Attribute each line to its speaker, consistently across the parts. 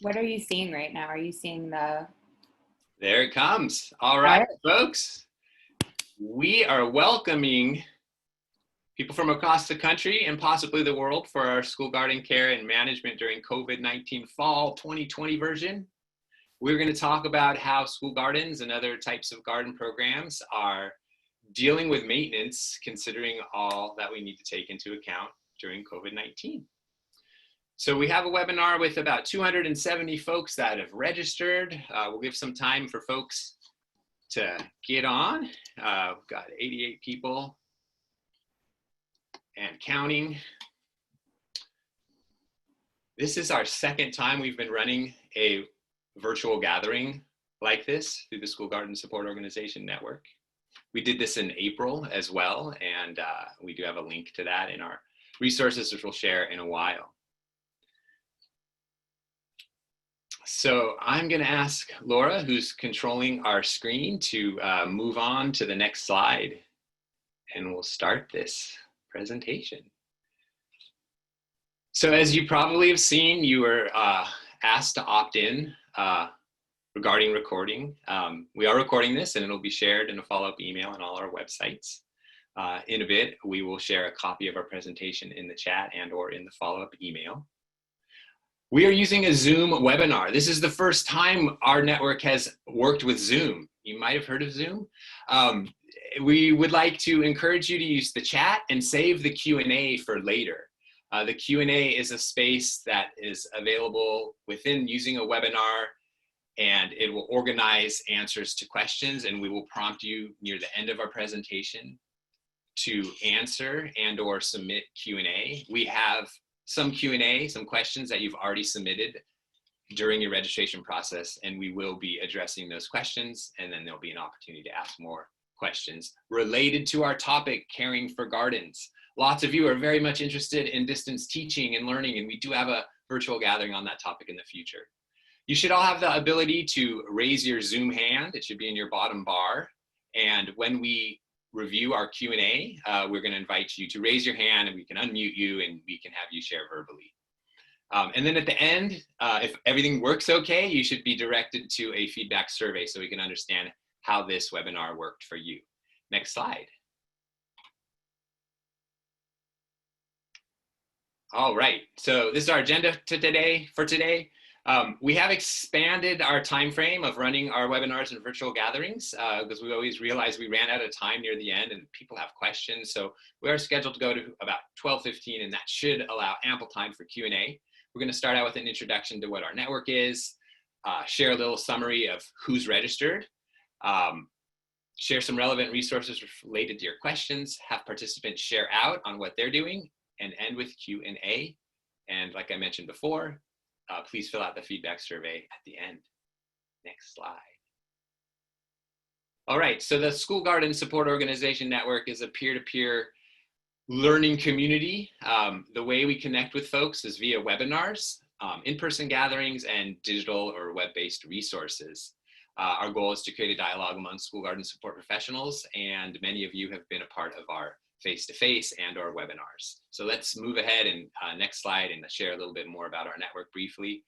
Speaker 1: What are you seeing right now? Are you seeing the...
Speaker 2: There it comes. All right, folks. We are welcoming people from across the country and possibly the world for our school garden care and management during COVID-19 fall 2020 version. We're going to talk about how school gardens and other types of garden programs are dealing with maintenance, considering all that we need to take into account during COVID-19. So we have a webinar with about 270 folks that have registered. We'll give some time for folks to get on. We've got 88 people and counting. This is our second time we've been running a virtual gathering like this through the School Garden Support Organization-Network. We did this in April as well, and we do have a link to that in our resources, which we'll share in a while. So I'm going to ask Laura, who's controlling our screen, to move on to the next slide, and we'll start this presentation. So as you probably have seen, you were asked to opt in regarding recording. We are recording this, and it'll be shared in a follow-up email on all our websites. In a bit, we will share a copy of our presentation in the chat and or in the follow-up email. We are using a Zoom webinar. This is the first time our network has worked with Zoom. You might have heard of Zoom. We would like to encourage you to use the chat and save the Q&A for later. The Q&A is a space that is available within using a webinar, and it will organize answers to questions, and we will prompt you near the end of our presentation to answer and or submit Q&A. We have some Q&A, some questions that you've already submitted during your registration process, and we will be addressing those questions, and then there'll be an opportunity to ask more questions related to our topic, caring for gardens. Lots of you are very much interested in distance teaching and learning, and we do have a virtual gathering on that topic in the future. You should all have the ability to raise your Zoom hand. It should be in your bottom bar, and when we review our Q&A, we're going to invite you to raise your hand, and we can unmute you and we can have you share verbally. And then at the end, if everything works okay, you should be directed to a feedback survey so we can understand how this webinar worked for you. Next slide. All right, so this is our agenda for today. We have expanded our time frame of running our webinars and virtual gatherings because we always realized we ran out of time near the end and people have questions. So we are scheduled to go to about 12:15, and that should allow ample time for Q&A. We're going to start out with an introduction to what our network is, share a little summary of who's registered, share some relevant resources related to your questions, have participants share out on what they're doing, and end with Q&A. And like I mentioned before, please fill out the feedback survey at the end. Next slide. All right, so the School Garden Support Organization Network is a peer-to-peer learning community. The way we connect with folks is via webinars, in-person gatherings, and digital or web-based resources. Our goal is to create a dialogue among school garden support professionals, and many of you have been a part of our face-to-face and our webinars. So let's move ahead and next slide and share a little bit more about our network briefly.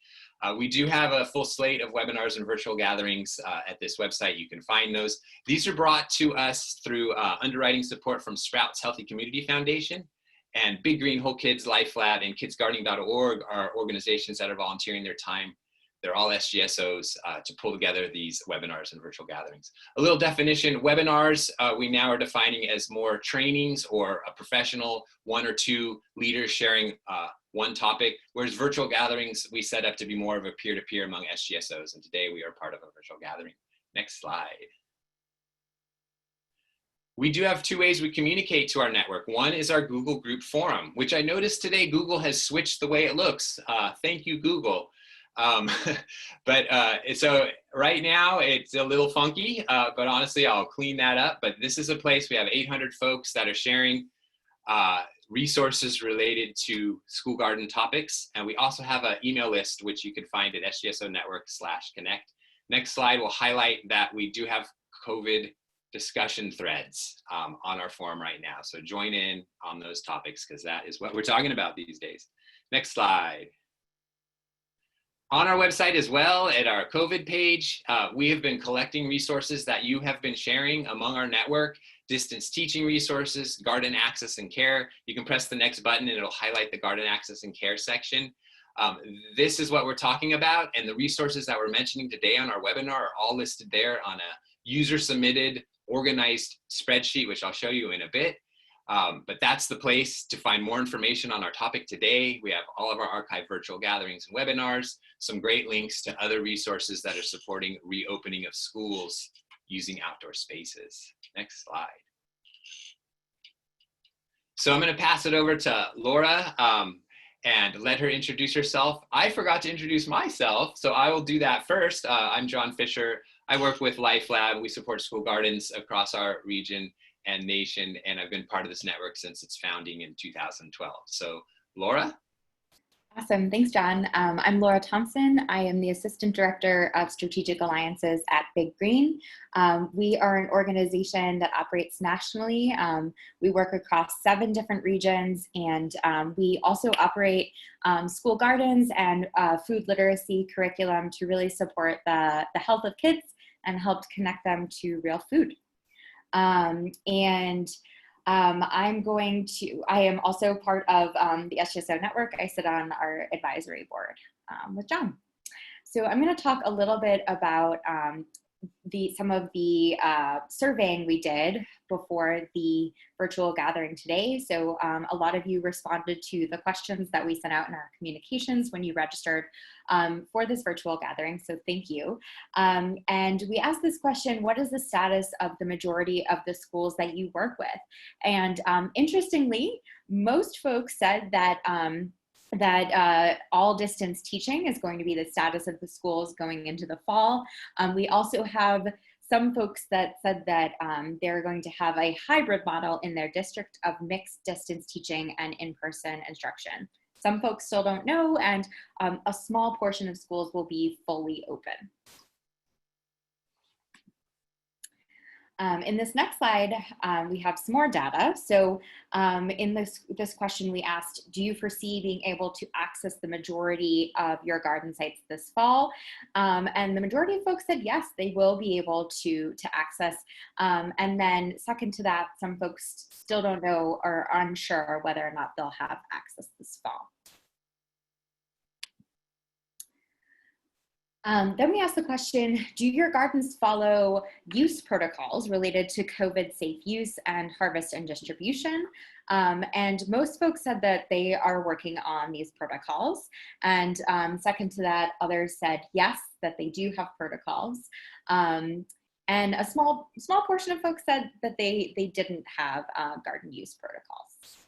Speaker 2: We do have a full slate of webinars and virtual gatherings at this website. You can find those. These are brought to us through underwriting support from Sprouts Healthy Community Foundation, and Big Green Whole Kids Life Lab and kidsgardening.org are organizations that are volunteering their time. They're all SGSOs to pull together these webinars and virtual gatherings. A little definition, webinars we now are defining as more trainings or a professional, one or two leaders sharing one topic, whereas virtual gatherings we set up to be more of a peer-to-peer among SGSOs, and today we are part of a virtual gathering. Next slide. We do have two ways we communicate to our network. One is our Google Group Forum, which I noticed today Google has switched the way it looks. Thank you, Google. So right now it's a little funky, but honestly, I'll clean that up. But this is a place we have 800 folks that are sharing resources related to school garden topics. And we also have an email list, which you can find at sgso-network/connect. Next slide will highlight that we do have COVID discussion threads on our forum right now. So join in on those topics because that is what we're talking about these days. Next slide. On our website as well, at our COVID page, we have been collecting resources that you have been sharing among our network, distance teaching resources, garden access and care. You can press the next button and it'll highlight the garden access and care section. This is what we're talking about, and the resources that we're mentioning today on our webinar are all listed there on a user-submitted, organized spreadsheet, which I'll show you in a bit. But that's the place to find more information on our topic today. We have all of our archived virtual gatherings and webinars, some great links to other resources that are supporting reopening of schools using outdoor spaces. Next slide. So I'm going to pass it over to Laura and let her introduce herself. I forgot to introduce myself, so I will do that first. I'm John Fisher. I work with Life Lab. We support school gardens across our region and nation, and I've been part of this network since its founding in 2012. So Laura?
Speaker 1: Awesome, thanks John. I'm Laura Thompson. I am the Assistant Director of Strategic Alliances at Big Green. We are an organization that operates nationally. We work across 7 different regions, and we also operate school gardens and food literacy curriculum to really support the health of kids and help connect them to real food. I am also part of the SGSO-Network. I sit on our advisory board with John. So I'm going to talk a little bit about some of the surveying we did before the virtual gathering today. So a lot of you responded to the questions that we sent out in our communications when you registered for this virtual gathering, so thank you. And we asked this question: what is the status of the majority of the schools that you work with? And interestingly, most folks said that all distance teaching is going to be the status of the schools going into the fall. We also have some folks that said that they're going to have a hybrid model in their district of mixed distance teaching and in-person instruction. Some folks still don't know, and a small portion of schools will be fully open. In this next slide, we have some more data. So in this question we asked, do you foresee being able to access the majority of your garden sites this fall? And the majority of folks said yes, they will be able to access. And then second to that, some folks still don't know or are unsure whether or not they'll have access this fall. Then we asked the question, do your gardens follow use protocols related to COVID safe use and harvest and distribution? And most folks said that they are working on these protocols. And second to that, others said yes, that they do have protocols. And a small portion of folks said that they didn't have garden use protocols.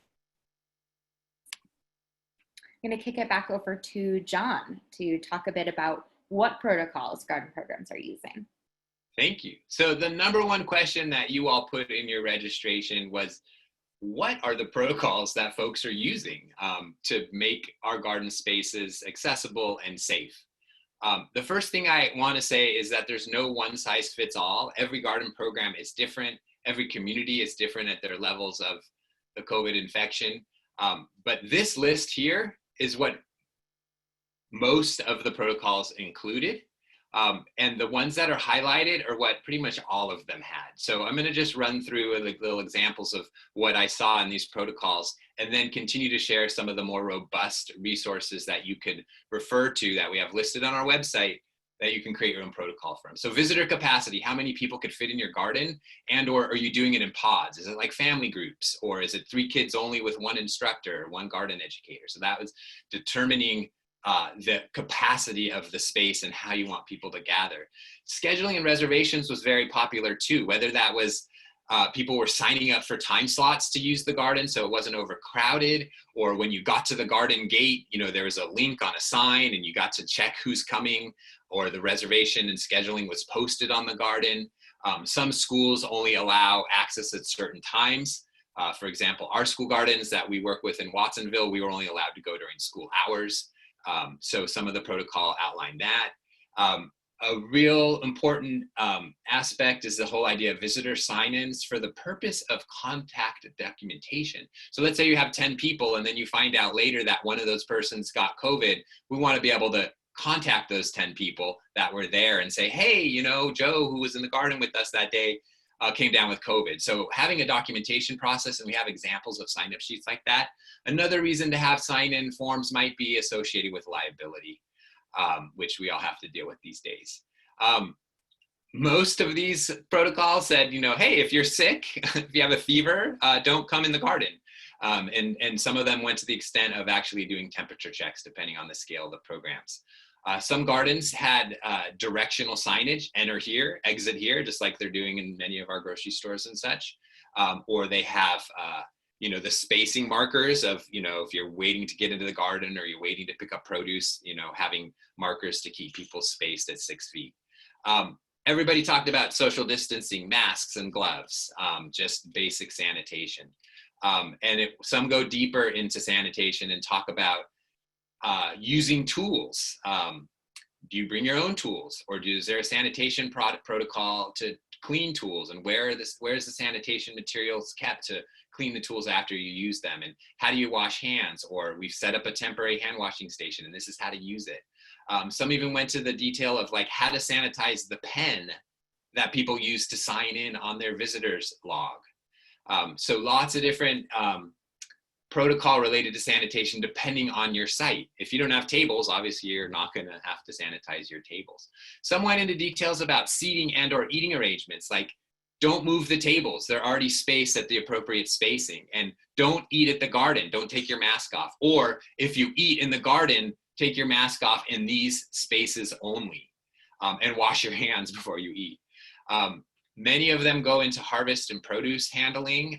Speaker 1: I'm going to kick it back over to John to talk a bit about what protocols garden programs are using.
Speaker 2: Thank you. So the #1 question that you all put in your registration was, what are the protocols that folks are using to make our garden spaces accessible and safe? The first thing I want to say is that there's no one size fits all. Every garden program is different. Every community is different at their levels of the COVID infection. But this list here is what most of the protocols included. And the ones that are highlighted are what pretty much all of them had. So I'm going to just run through like little examples of what I saw in these protocols, and then continue to share some of the more robust resources that you could refer to that we have listed on our website that you can create your own protocol from. So visitor capacity, how many people could fit in your garden, and or are you doing it in pods? Is it like family groups, or is it 3 kids only with 1 instructor, 1 garden educator? So that was determining the capacity of the space and how you want people to gather. Scheduling and reservations was very popular too, whether that was people were signing up for time slots to use the garden so it wasn't overcrowded, or when you got to the garden gate, you know, there was a link on a sign and you got to check who's coming, or the reservation and scheduling was posted on the garden. Some schools only allow access at certain times. For example, our school gardens that we work with in Watsonville, we were only allowed to go during school hours. So some of the protocol outlined that. A real important aspect is the whole idea of visitor sign-ins for the purpose of contact documentation. So let's say you have 10 people and then you find out later that one of those persons got COVID. We want to be able to contact those 10 people that were there and say, hey, you know, Joe, who was in the garden with us that day, came down with COVID. So having a documentation process, and we have examples of sign-up sheets like that. Another reason to have sign-in forms might be associated with liability, which we all have to deal with these days. Most of these protocols said, you know, hey, if you're sick, if you have a fever, don't come in the garden. And some of them went to the extent of actually doing temperature checks, depending on the scale of the programs. Some gardens had directional signage, enter here, exit here, just like they're doing in many of our grocery stores and such. Or they have, you know, the spacing markers of, you know, if you're waiting to get into the garden or you're waiting to pick up produce, you know, having markers to keep people spaced at 6 feet. Everybody talked about social distancing, masks and gloves, just basic sanitation. And some go deeper into sanitation and talk about using tools. Do you bring your own tools, or is there a sanitation protocol to clean tools, and where's the sanitation materials kept to clean the tools after you use them, and how do you wash hands? Or we've set up a temporary hand washing station and this is how to use it. Some even went to the detail of like how to sanitize the pen that people use to sign in on their visitors log. So lots of different protocol related to sanitation depending on your site. If you don't have tables, obviously you're not going to have to sanitize your tables. Some went into details about seating and or eating arrangements, like don't move the tables. They're already spaced at the appropriate spacing, and don't eat at the garden. Don't take your mask off. Or if you eat in the garden, take your mask off in these spaces only, and wash your hands before you eat. Many of them go into harvest and produce handling,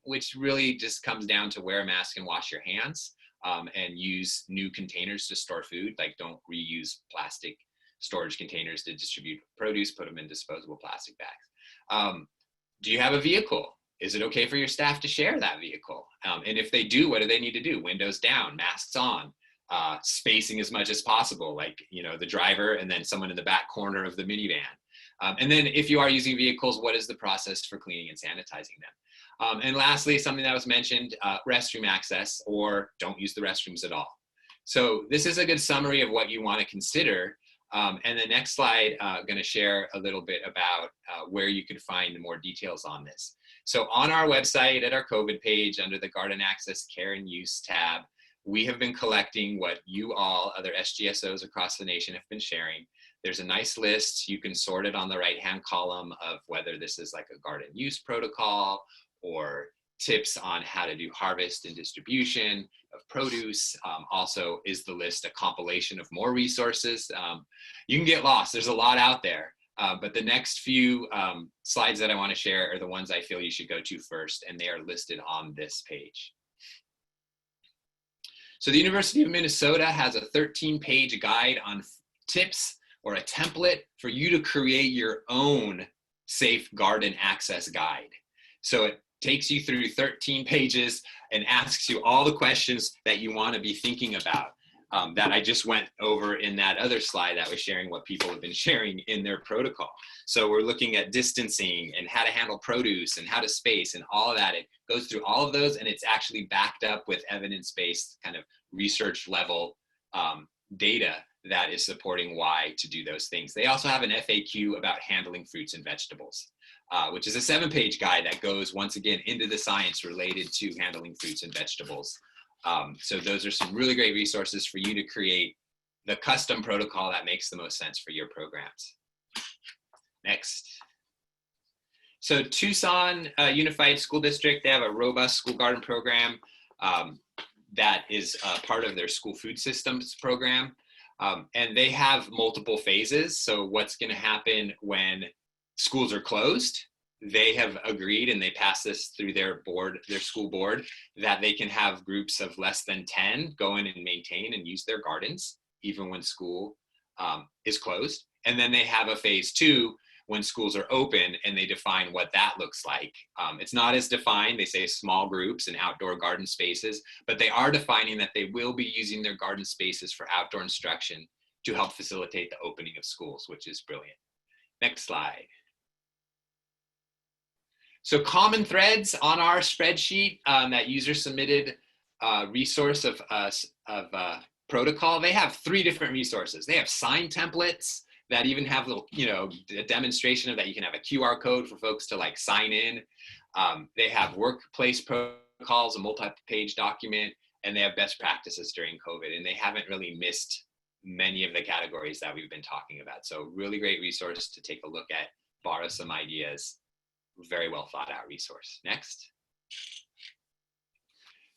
Speaker 2: which really just comes down to wear a mask and wash your hands, and use new containers to store food. Like don't reuse plastic storage containers to distribute produce, put them in disposable plastic bags. Do you have a vehicle? Is it okay for your staff to share that vehicle? And if they do, what do they need to do? Windows down, masks on, spacing as much as possible, like, you know, the driver and then someone in the back corner of the minivan. And then if you are using vehicles, what is the process for cleaning and sanitizing them? And lastly, something that was mentioned, restroom access, or don't use the restrooms at all. So this is a good summary of what you want to consider. And the next slide, I'm going to share a little bit about where you can find more details on this. So on our website at our COVID page under the Garden Access Care and Use tab, we have been collecting what you all, other SGSOs across the nation, have been sharing. There's a nice list. You can sort it on the right-hand column of whether this is like a garden use protocol or tips on how to do harvest and distribution of produce. Also is the list a compilation of more resources. You can get lost. There's a lot out there. But the next few slides that I want to share are the ones I feel you should go to first, and they are listed on this page. So the University of Minnesota has a 13-page guide on tips, or a template for you to create your own safe garden access guide. So it takes you through 13 pages and asks you all the questions that you want to be thinking about, that I just went over in that other slide that was sharing what people have been sharing in their protocol. So we're looking at distancing and how to handle produce and how to space and all of that. It goes through all of those, and it's actually backed up with evidence-based kind of research level data that is supporting why to do those things. They also have an FAQ about handling fruits and vegetables, which is a 7-page guide that goes once again into the science related to handling fruits and vegetables. So those are some really great resources for you to create the custom protocol that makes the most sense for your programs. Next. So Tucson Unified School District, they have a robust school garden program that is part of their school food systems program. And they have multiple phases. So what's going to happen when schools are closed? They have agreed, and they pass this through their board, their school board, that they can have groups of less than 10 go in and maintain and use their gardens, even when school is closed. And then they have a phase 2 when schools are open, and they define what that looks like. It's not as defined. They say small groups and outdoor garden spaces, but they are defining that they will be using their garden spaces for outdoor instruction to help facilitate the opening of schools, which is brilliant. Next slide. So common threads on our spreadsheet, that user submitted resource of protocol, they have 3 different resources. They have sign templates that even have little, a demonstration of that. You can have a QR code for folks to like sign in. They have workplace protocols, a multi-page document, and they have best practices during COVID. And they haven't really missed many of the categories that we've been talking about. So really great resource to take a look at, borrow some ideas, very well thought out resource. Next.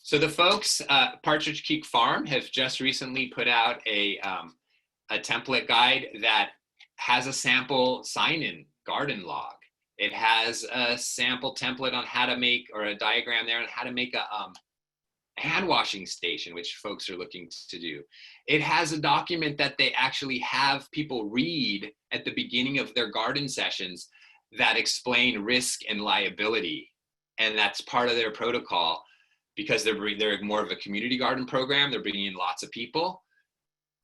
Speaker 2: So the folks, Partridge Creek Farm has just recently put out a template guide that has a sample sign-in garden log. It has a sample template on how to make, or a diagram there on how to make a hand washing station, which folks are looking to do. It has a document that they actually have people read at the beginning of their garden sessions that explain risk and liability. And that's part of their protocol, because they're more of a community garden program. They're bringing in lots of people.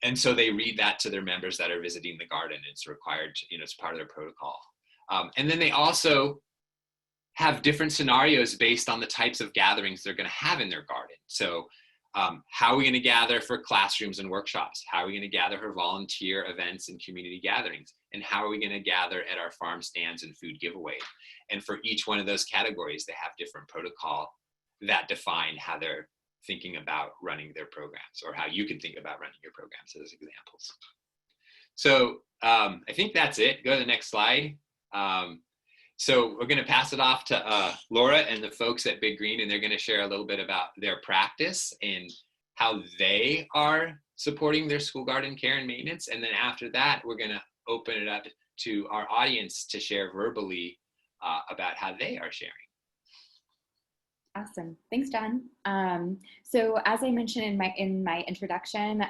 Speaker 2: And so they read that to their members that are visiting the garden. It's required, it's part of their protocol. And then they also have different scenarios based on the types of gatherings they're going to have in their garden. So how are we going to gather for classrooms and workshops? How are we going to gather for volunteer events and community gatherings? And how are we going to gather at our farm stands and food giveaway? And for each one of those categories, they have different protocol that define how they're thinking about running their programs, or how you can think about running your programs as examples. So I think that's it. Go to the next slide. So we're going to pass it off to Laura and the folks at Big Green, and they're going to share a little bit about their practice and how they are supporting their school garden care and maintenance. And then after that, we're going to open it up to our audience to share verbally about how they are sharing.
Speaker 1: Awesome. Thanks, John. So as I mentioned in my introduction,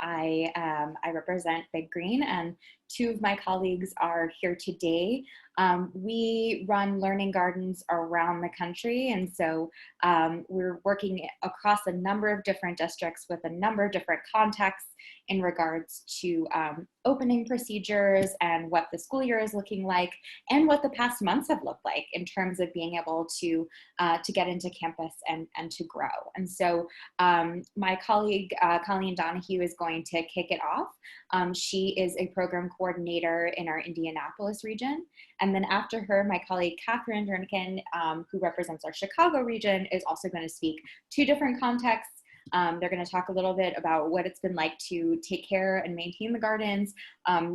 Speaker 1: I represent Big Green, and 2 of my colleagues are here today. We run learning gardens around the country, and so we're working across a number of different districts with a number of different contexts in regards to opening procedures and what the school year is looking like, and what the past months have looked like in terms of being able to get into campus and to grow. And so my colleague, Colleen Donahue, is going to kick it off. She is a program coordinator in our Indianapolis region. And then after her, my colleague, Catherine Jernigan, who represents our Chicago region, is also going to speak 2 different contexts. They're going to talk a little bit about what it's been like to take care and maintain the gardens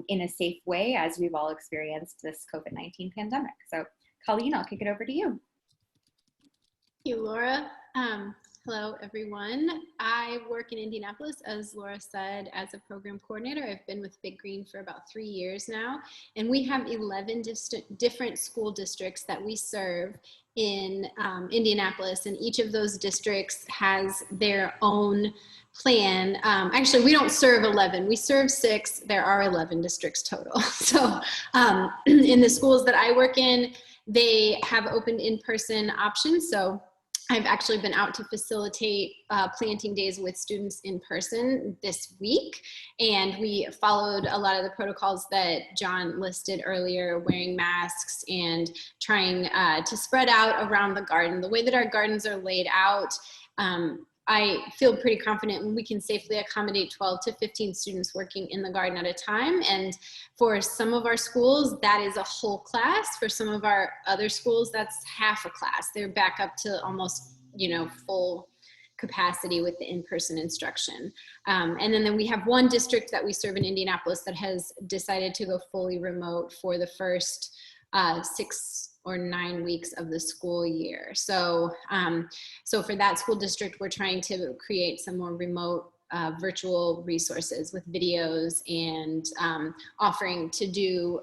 Speaker 1: in a safe way, as we've all experienced this COVID-19 pandemic. So Colleen, I'll kick it over to you.
Speaker 3: Thank you, Laura. Hello, everyone. I work in Indianapolis, as Laura said, as a program coordinator. I've been with Big Green for about 3 years now, and we have 11 different school districts that we serve in Indianapolis, and each of those districts has their own plan. Actually, we don't serve 11, we serve 6. There are 11 districts total. So in the schools that I work in, they have opened in-person options. So I've actually been out to facilitate planting days with students in person this week, and we followed a lot of the protocols that John listed earlier, wearing masks and trying to spread out around the garden. The way that our gardens are laid out, I feel pretty confident we can safely accommodate 12 to 15 students working in the garden at a time. And for some of our schools, that is a whole class. For some of our other schools, that's half a class. They're back up to almost, full capacity with the in-person instruction. And then we have one district that we serve in Indianapolis that has decided to go fully remote for the first 6 or 9 weeks of the school year. So, so for that school district, we're trying to create some more remote virtual resources with videos and offering to do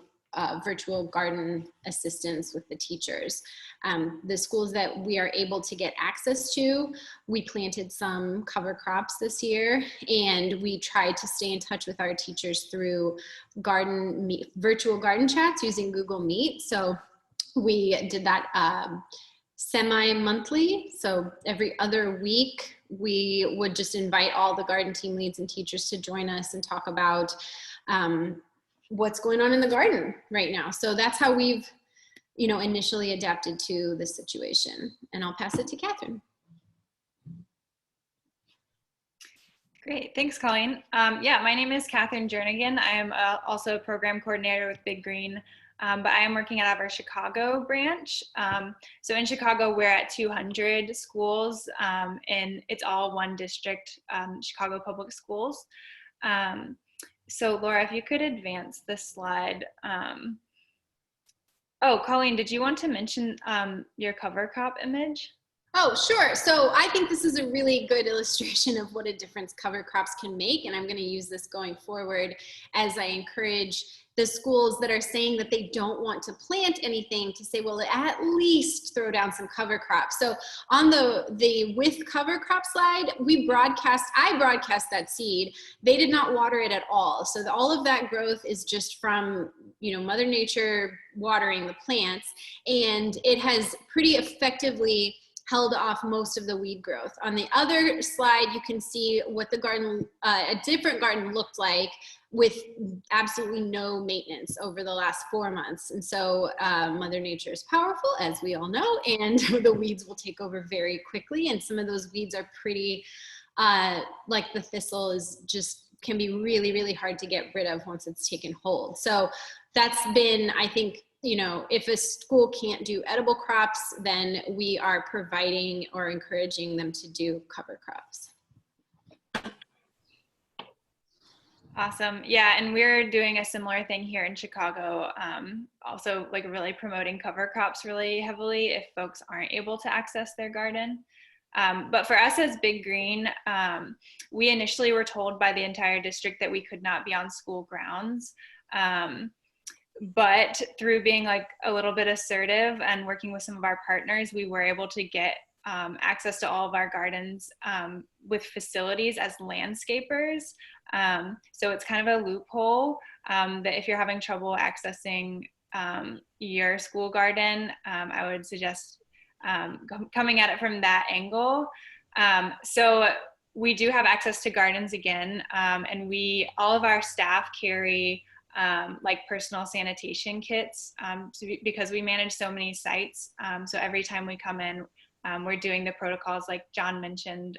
Speaker 3: virtual garden assistance with the teachers. The schools that we are able to get access to, we planted some cover crops this year, and we tried to stay in touch with our teachers through virtual garden chats using Google Meet. So we did that semi-monthly. So every other week, we would just invite all the garden team leads and teachers to join us and talk about what's going on in the garden right now. So that's how we've, initially adapted to this situation. And I'll pass it to Catherine.
Speaker 4: Great, thanks, Colleen. Yeah, my name is Catherine Jernigan. I am also a program coordinator with Big Green, but I am working out of our Chicago branch. So in Chicago, we're at 200 schools, and it's all one district, Chicago Public Schools. So Laura, if you could advance the slide. Oh, Colleen, did you want to mention your cover crop image?
Speaker 3: Oh, sure. So I think this is a really good illustration of what a difference cover crops can make. And I'm going to use this going forward as I encourage the schools that are saying that they don't want to plant anything to say, well, at least throw down some cover crops. So on the with cover crop slide, I broadcast that seed. They did not water it at all. So all of that growth is just from, Mother Nature watering the plants. And it has pretty effectively held off most of the weed growth. On the other slide, you can see what the garden, a different garden looked like with absolutely no maintenance over the last 4 months. And so Mother Nature is powerful, as we all know, and the weeds will take over very quickly. And some of those weeds are pretty, like the thistle can be really, really hard to get rid of once it's taken hold. So that's been, I think, if a school can't do edible crops, then we are providing or encouraging them to do cover crops.
Speaker 4: Awesome. Yeah, and we're doing a similar thing here in Chicago. Also, like really promoting cover crops really heavily if folks aren't able to access their garden. But for us as Big Green, we initially were told by the entire district that we could not be on school grounds. But through being like a little bit assertive and working with some of our partners, we were able to get access to all of our gardens with facilities as landscapers. So it's kind of a loophole that if you're having trouble accessing your school garden, I would suggest coming at it from that angle. So we do have access to gardens again, and all of our staff carry like personal sanitation kits because we manage so many sites. So every time we come in, we're doing the protocols like John mentioned,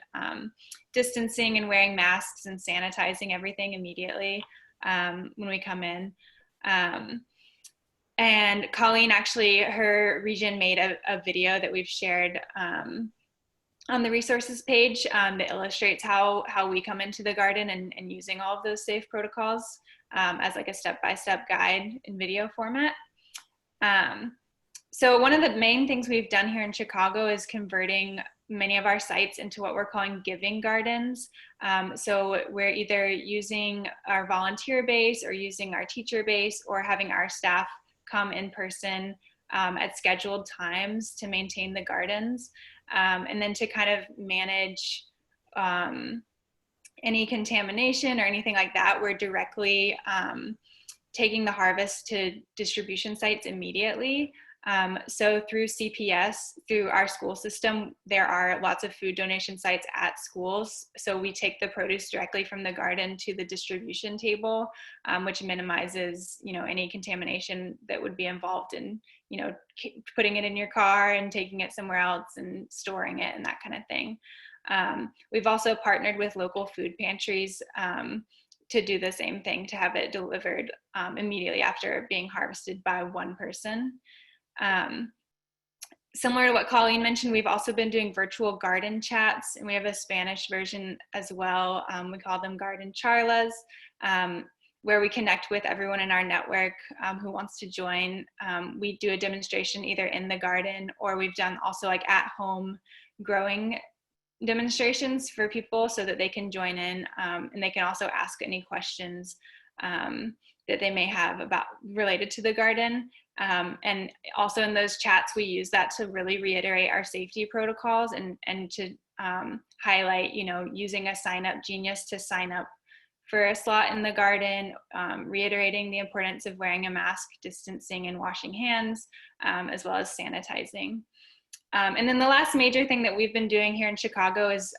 Speaker 4: distancing and wearing masks and sanitizing everything immediately when we come in. And Colleen, actually, her region made a video that we've shared on the resources page that illustrates how we come into the garden and using all of those safe protocols as like a step-by-step guide in video format. So one of the main things we've done here in Chicago is converting many of our sites into what we're calling giving gardens. So we're either using our volunteer base or using our teacher base or having our staff come in person at scheduled times to maintain the gardens. And then to kind of manage any contamination or anything like that, we're directly taking the harvest to distribution sites immediately. So through CPS, through our school system, there are lots of food donation sites at schools. So we take the produce directly from the garden to the distribution table, which minimizes, any contamination that would be involved in, putting it in your car and taking it somewhere else and storing it and that kind of thing. We've also partnered with local food pantries to do the same thing, to have it delivered immediately after being harvested by one person. Similar to what Colleen mentioned, we've also been doing virtual garden chats, and we have a Spanish version as well. We call them garden charlas, where we connect with everyone in our network who wants to join. We do a demonstration either in the garden, or we've done also like at home growing demonstrations for people so that they can join in, and they can also ask any questions that they may have related to the garden. And also in those chats, we use that to really reiterate our safety protocols and to highlight, using a sign up genius to sign up for a slot in the garden, reiterating the importance of wearing a mask, distancing and washing hands, as well as sanitizing. And then the last major thing that we've been doing here in Chicago is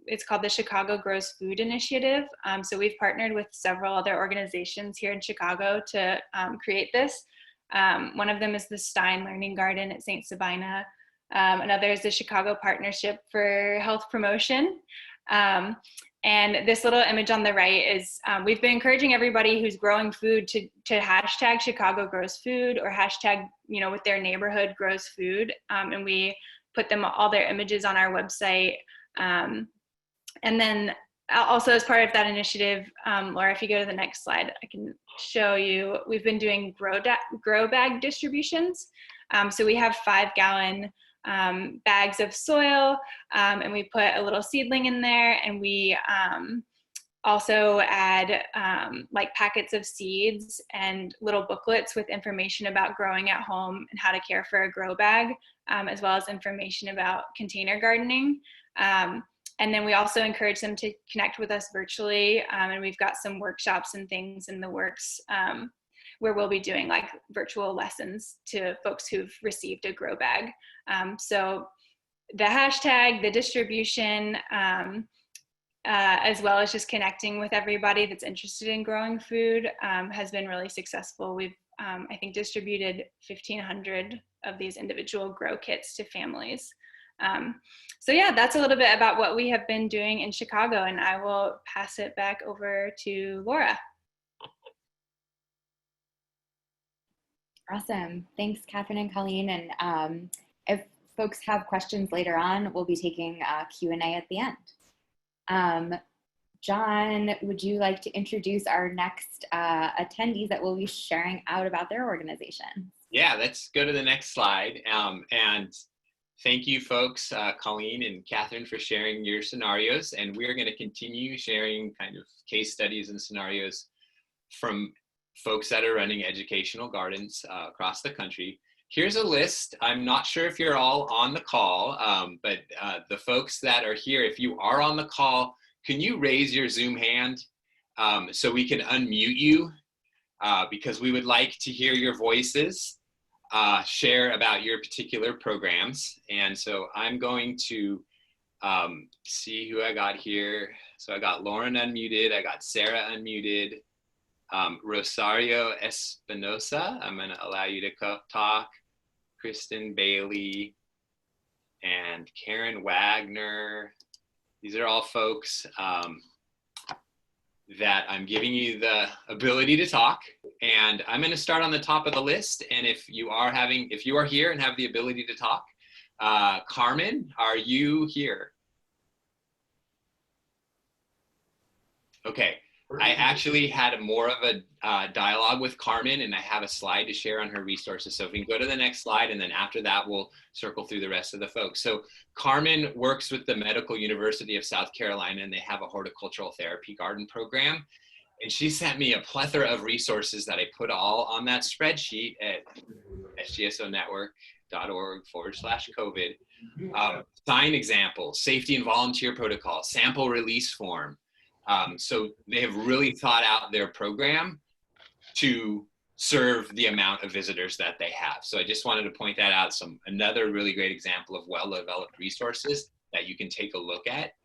Speaker 4: it's called the Chicago Grows Food Initiative. So we've partnered with several other organizations here in Chicago to create this. One of them is the Stein Learning Garden at St. Sabina. Another is the Chicago Partnership for Health Promotion. And this little image on the right is, we've been encouraging everybody who's growing food to hashtag Chicago Grows Food, or hashtag, with their neighborhood grows food. And we put all their images on our website. And then also as part of that initiative, Laura, if you go to the next slide, I can show you, we've been doing grow bag distributions. So we have 5-gallon bags of soil, and we put a little seedling in there, and we also add like packets of seeds and little booklets with information about growing at home and how to care for a grow bag, as well as information about container gardening. And then we also encourage them to connect with us virtually, and we've got some workshops and things in the works where we'll be doing like virtual lessons to folks who've received a grow bag. So the hashtag, the distribution, as well as just connecting with everybody that's interested in growing food has been really successful. We've, I think, distributed 1,500 of these individual grow kits to families. So yeah, that's a little bit about what we have been doing in Chicago, and I will pass it back over to Laura.
Speaker 1: Awesome. Thanks, Catherine and Colleen. And if folks have questions later on, we'll be taking Q&A at the end. John, would you like to introduce our next attendees that will be sharing out about their organization?
Speaker 2: Yeah, let's go to the next slide. And thank you, folks, Colleen and Catherine, for sharing your scenarios. And we're going to continue sharing kind of case studies and scenarios from folks that are running educational gardens across the country. Here's a list. I'm not sure if you're all on the call, but the folks that are here, if you are on the call, can you raise your Zoom hand so we can unmute you? Because we would like to hear your voices, share about your particular programs. And so I'm going to see who I got here. So I got Lauren unmuted, I got Sarah unmuted, Rosario Espinosa, I'm going to allow you to talk, Kristen Bailey, and Karen Wagner. These are all folks that I'm giving you the ability to talk. And I'm going to start on the top of the list. And if you are here and have the ability to talk, Carmen, are you here? Okay. I actually had more of a dialogue with Carmen, and I have a slide to share on her resources. So if we can go to the next slide, and then after that, we'll circle through the rest of the folks. So Carmen works with the Medical University of South Carolina, and they have a horticultural therapy garden program. And she sent me a plethora of resources that I put all on that spreadsheet at sgso-network.org/COVID. Sign examples, safety and volunteer protocol, sample release form. So they have really thought out their program to serve the amount of visitors that they have. So I just wanted to point that out, another really great example of well-developed resources that you can take a look at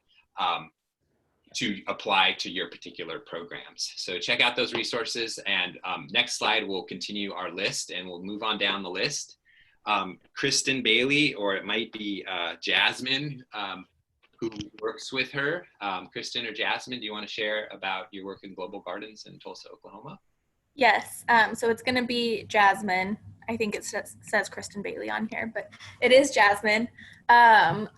Speaker 2: to apply to your particular programs. So check out those resources, and next slide, we'll continue our list and we'll move on down the list. Kristen Bailey, or it might be Jasmine, who works with her. Kristen or Jasmine, do you want to share about your work in Global Gardens in Tulsa, Oklahoma?
Speaker 5: Yes, so it's going to be Jasmine. I think it says Kristen Bailey on here, but it is Jasmine.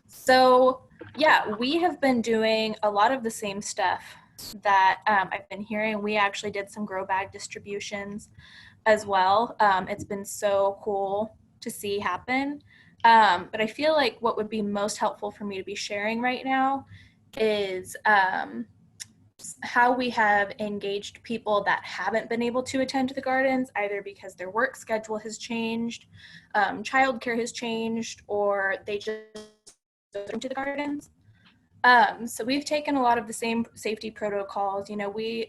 Speaker 5: So yeah, we have been doing a lot of the same stuff that I've been hearing. We actually did some grow bag distributions as well. It's been so cool to see happen. But I feel like what would be most helpful for me to be sharing right now is how we have engaged people that haven't been able to attend to the gardens, either because their work schedule has changed, childcare has changed, or they just don't to the gardens. So we've taken a lot of the same safety protocols. You know, we've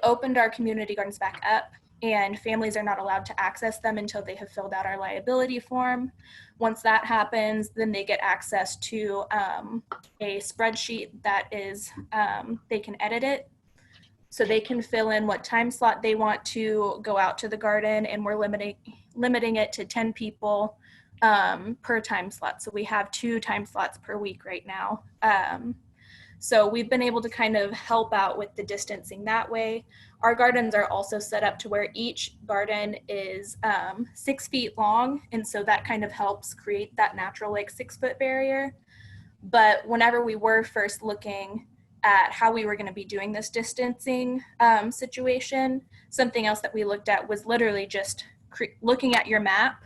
Speaker 5: opened our community gardens back up, and families are not allowed to access them until they have filled out our liability form. Once that happens, then they get access to a spreadsheet that is, they can edit it. So they can fill in what time slot they want to go out to the garden, and we're limiting it to 10 people per time slot. So we have 2 time slots per week right now. So we've been able to kind of help out with the distancing that way. Our gardens are also set up to where each garden is 6 feet long. And so that kind of helps create that natural like 6-foot barrier. But whenever we were first looking at how we were going to be doing this distancing situation, something else that we looked at was literally just looking at your map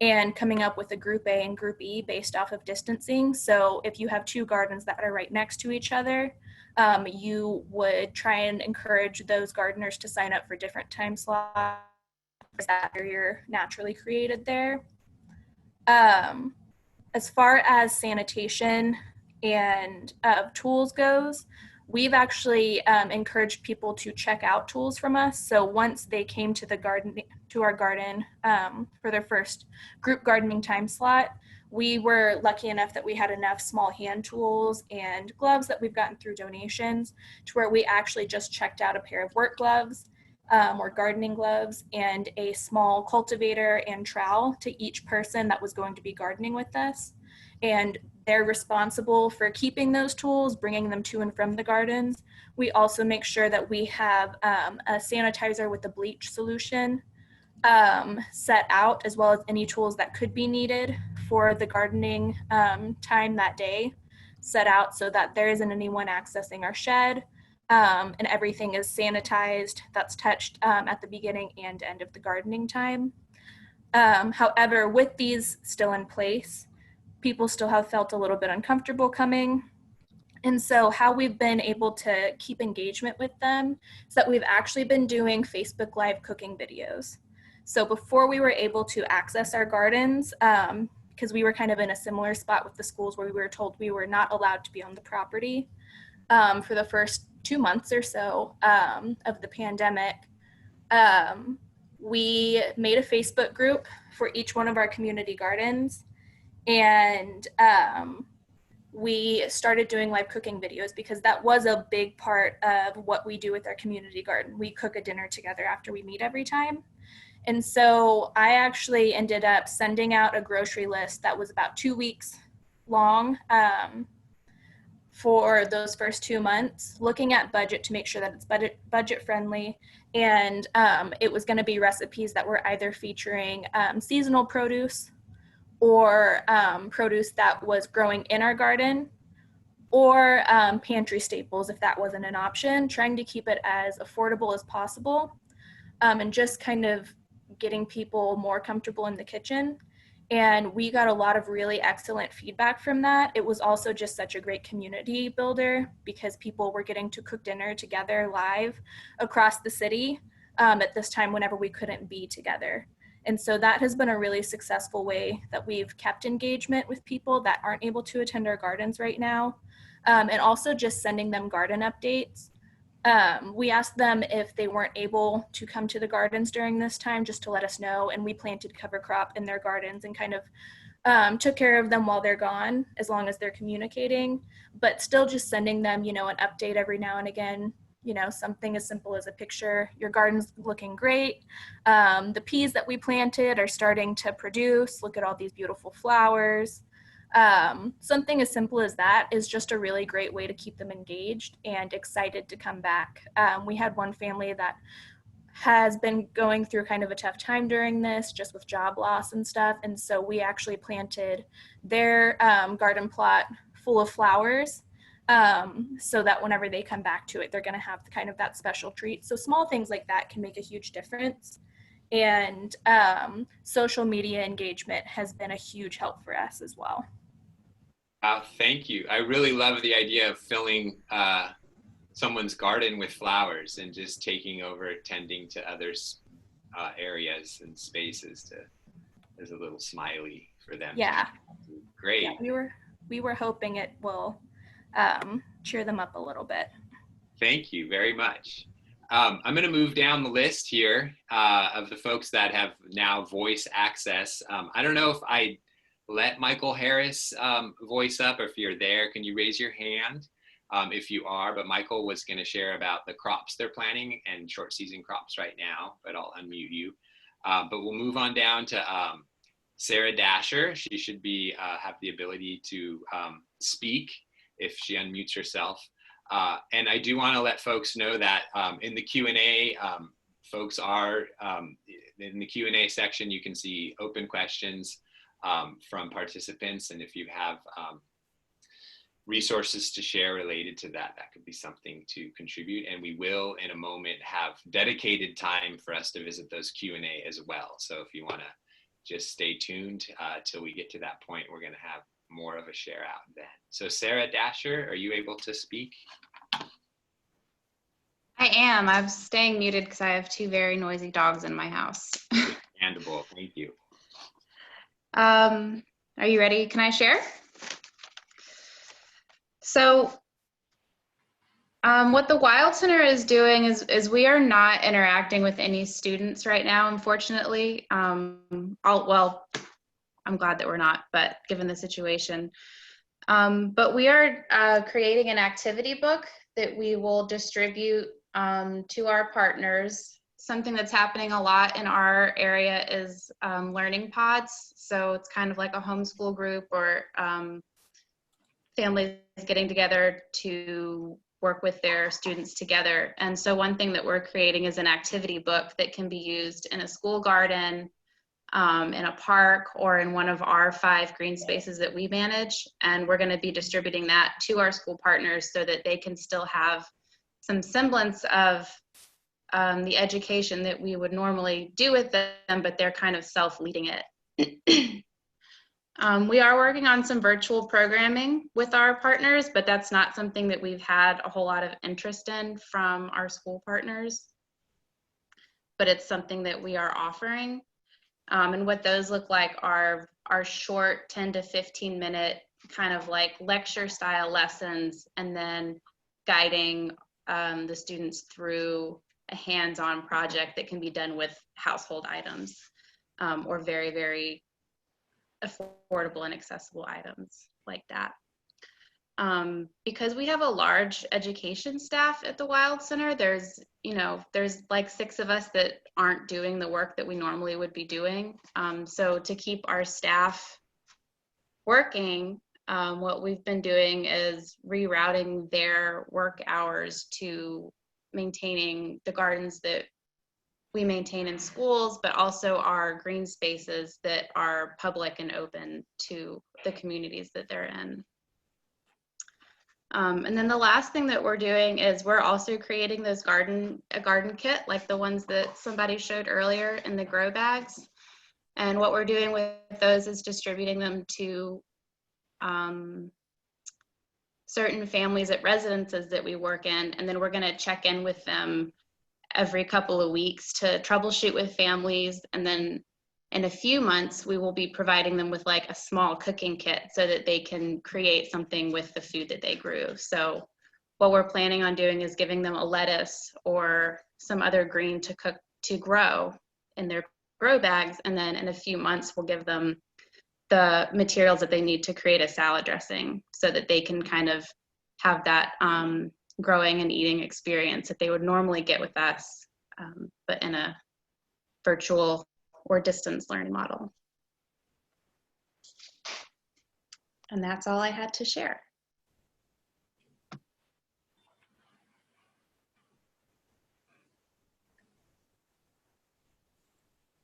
Speaker 5: and coming up with a group A and group E based off of distancing. So if you have 2 gardens that are right next to each other, you would try and encourage those gardeners to sign up for different time slots that you're naturally created there. As far as sanitation and tools goes, we've actually encouraged people to check out tools from us. So once they came to our garden for their first group gardening time slot, we were lucky enough that we had enough small hand tools and gloves that we've gotten through donations to where we actually just checked out a pair of work gloves or gardening gloves and a small cultivator and trowel to each person that was going to be gardening with us. And they're responsible for keeping those tools, bringing them to and from the gardens. We also make sure that we have a sanitizer with a bleach solution set out, as well as any tools that could be needed for the gardening time that day set out so that there isn't anyone accessing our shed, and everything is sanitized that's touched at the beginning and end of the gardening time. However, with these still in place, people still have felt a little bit uncomfortable coming. And so how we've been able to keep engagement with them is that we've actually been doing Facebook Live cooking videos. So before we were able to access our gardens, because we were kind of in a similar spot with the schools where we were told we were not allowed to be on the property for the first 2 months or so of the pandemic, we made a Facebook group for each one of our community gardens. And we started doing live cooking videos because that was a big part of what we do with our community garden. We cook a dinner together after we meet every time. And so I actually ended up sending out a grocery list that was about 2 weeks long for those first 2 months, looking at budget to make sure that it's budget friendly. And it was going to be recipes that were either featuring seasonal produce or produce that was growing in our garden, or pantry staples if that wasn't an option, trying to keep it as affordable as possible, and just kind of getting people more comfortable in the kitchen. And we got a lot of really excellent feedback from that. It was also just such a great community builder because people were getting to cook dinner together live across the city at this time whenever we couldn't be together. And so that has been a really successful way that we've kept engagement with people that aren't able to attend our gardens right now. And also just sending them garden updates. We asked them if they weren't able to come to the gardens during this time just to let us know. And we planted cover crop in their gardens and kind of took care of them while they're gone, as long as they're communicating, but still just sending them, an update every now and again. Something as simple as a picture, your garden's looking great. The peas that we planted are starting to produce. Look at all these beautiful flowers. Something as simple as that is just a really great way to keep them engaged and excited to come back. We had one family that has been going through kind of a tough time during this, just with job loss and stuff. And so we actually planted their garden plot full of flowers. So that whenever they come back to it, they're going to have kind of that special treat. So small things like that can make a huge difference. And social media engagement has been a huge help for us as well.
Speaker 2: Thank you. I really love the idea of filling someone's garden with flowers and just taking over tending to others' areas and spaces as a little smiley for them.
Speaker 5: Yeah.
Speaker 2: Great.
Speaker 5: Yeah, we were hoping it will cheer them up a little bit.
Speaker 2: Thank you very much. I'm going to move down the list here of the folks that have now voice access. I don't know if I let Michael Harris voice up, or if you're there, can you raise your hand if you are? But Michael was going to share about the crops they're planting and short season crops right now, but I'll unmute you. But we'll move on down to Sarah Dasher. She should be have the ability to speak if she unmutes herself. And I do want to let folks know that in the Q&A, folks are in the Q&A section, you can see open questions from participants. And if you have resources to share related to that, that could be something to contribute. And we will, in a moment, have dedicated time for us to visit those Q&A as well. So if you want to just stay tuned till we get to that point, we're going to have more of a share out then. So Sarah Dasher, are you able to speak?
Speaker 6: I am. I'm staying muted because I have two very noisy dogs in my house.
Speaker 2: Understandable. Thank you.
Speaker 6: Are you ready? Can I share? So what the Wild Center is doing is we are not interacting with any students right now, unfortunately. Well, I'm glad that we're not, but given the situation. But we are creating an activity book that we will distribute to our partners. Something that's happening a lot in our area is learning pods. So it's kind of like a homeschool group or families getting together to work with their students together. And so one thing that we're creating is an activity book that can be used in a school garden, in a park, or in one of our 5 green spaces that we manage. And we're going to be distributing that to our school partners so that they can still have some semblance of the education that we would normally do with them, but they're kind of self-leading it. We are working on some virtual programming with our partners, but that's not something that we've had a whole lot of interest in from our school partners. But it's something that we are offering. And what those look like are short 10 to 15 minute kind of like lecture style lessons, and then guiding the students through a hands-on project that can be done with household items or very, very affordable and accessible items like that. Because we have a large education staff at the Wild Center, there's like 6 of us that aren't doing the work that we normally would be doing. So to keep our staff working, what we've been doing is rerouting their work hours to maintaining the gardens that we maintain in schools, but also our green spaces that are public and open to the communities that they're in. And then the last thing that we're doing is we're also creating those a garden kit, like the ones that somebody showed earlier in the grow bags. And what we're doing with those is distributing them to certain families at residences that we work in, and then we're going to check in with them every couple of weeks to troubleshoot with families. And then in a few months, we will be providing them with like a small cooking kit so that they can create something with the food that they grew. So what we're planning on doing is giving them a lettuce or some other green to grow in their grow bags. And then in a few months, we'll give them the materials that they need to create a salad dressing so that they can kind of have that growing and eating experience that they would normally get with us, but in a virtual or distance learning model. And that's all I had to share.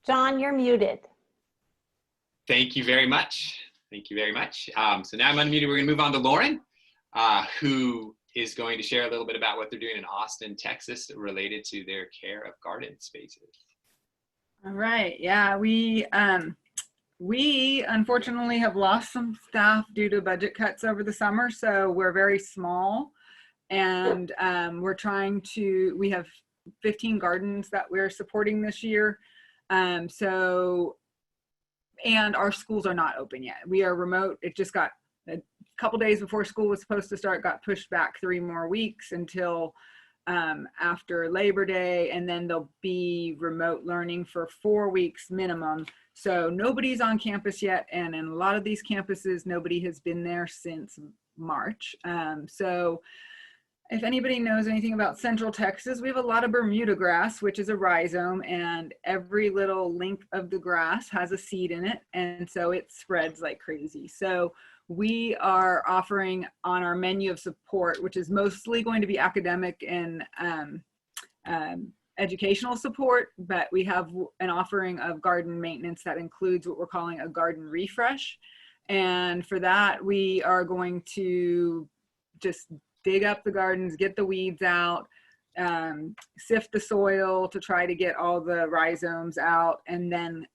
Speaker 7: John, you're muted.
Speaker 2: Thank you very much. Thank you very much. So now I'm unmuted. We're going to move on to Lauren, who is going to share a little bit about what they're doing in Austin, Texas, related to their care of garden spaces.
Speaker 8: All right. Yeah, we unfortunately have lost some staff due to budget cuts over the summer, so we're very small, and we have 15 gardens that we're supporting this year. And our schools are not open yet. We are remote. It just got a couple days before school was supposed to start, got pushed back 3 more weeks until after Labor Day, and then there'll be remote learning for 4 weeks minimum. So nobody's on campus yet, and in a lot of these campuses, nobody has been there since March. if anybody knows anything about Central Texas, we have a lot of Bermuda grass, which is a rhizome, and every little length of the grass has a seed in it, and so it spreads like crazy. So we are offering on our menu of support, which is mostly going to be academic and educational support, but we have an offering of garden maintenance that includes what we're calling a garden refresh. And for that, we are going to just dig up the gardens, get the weeds out, sift the soil to try to get all the rhizomes out, and then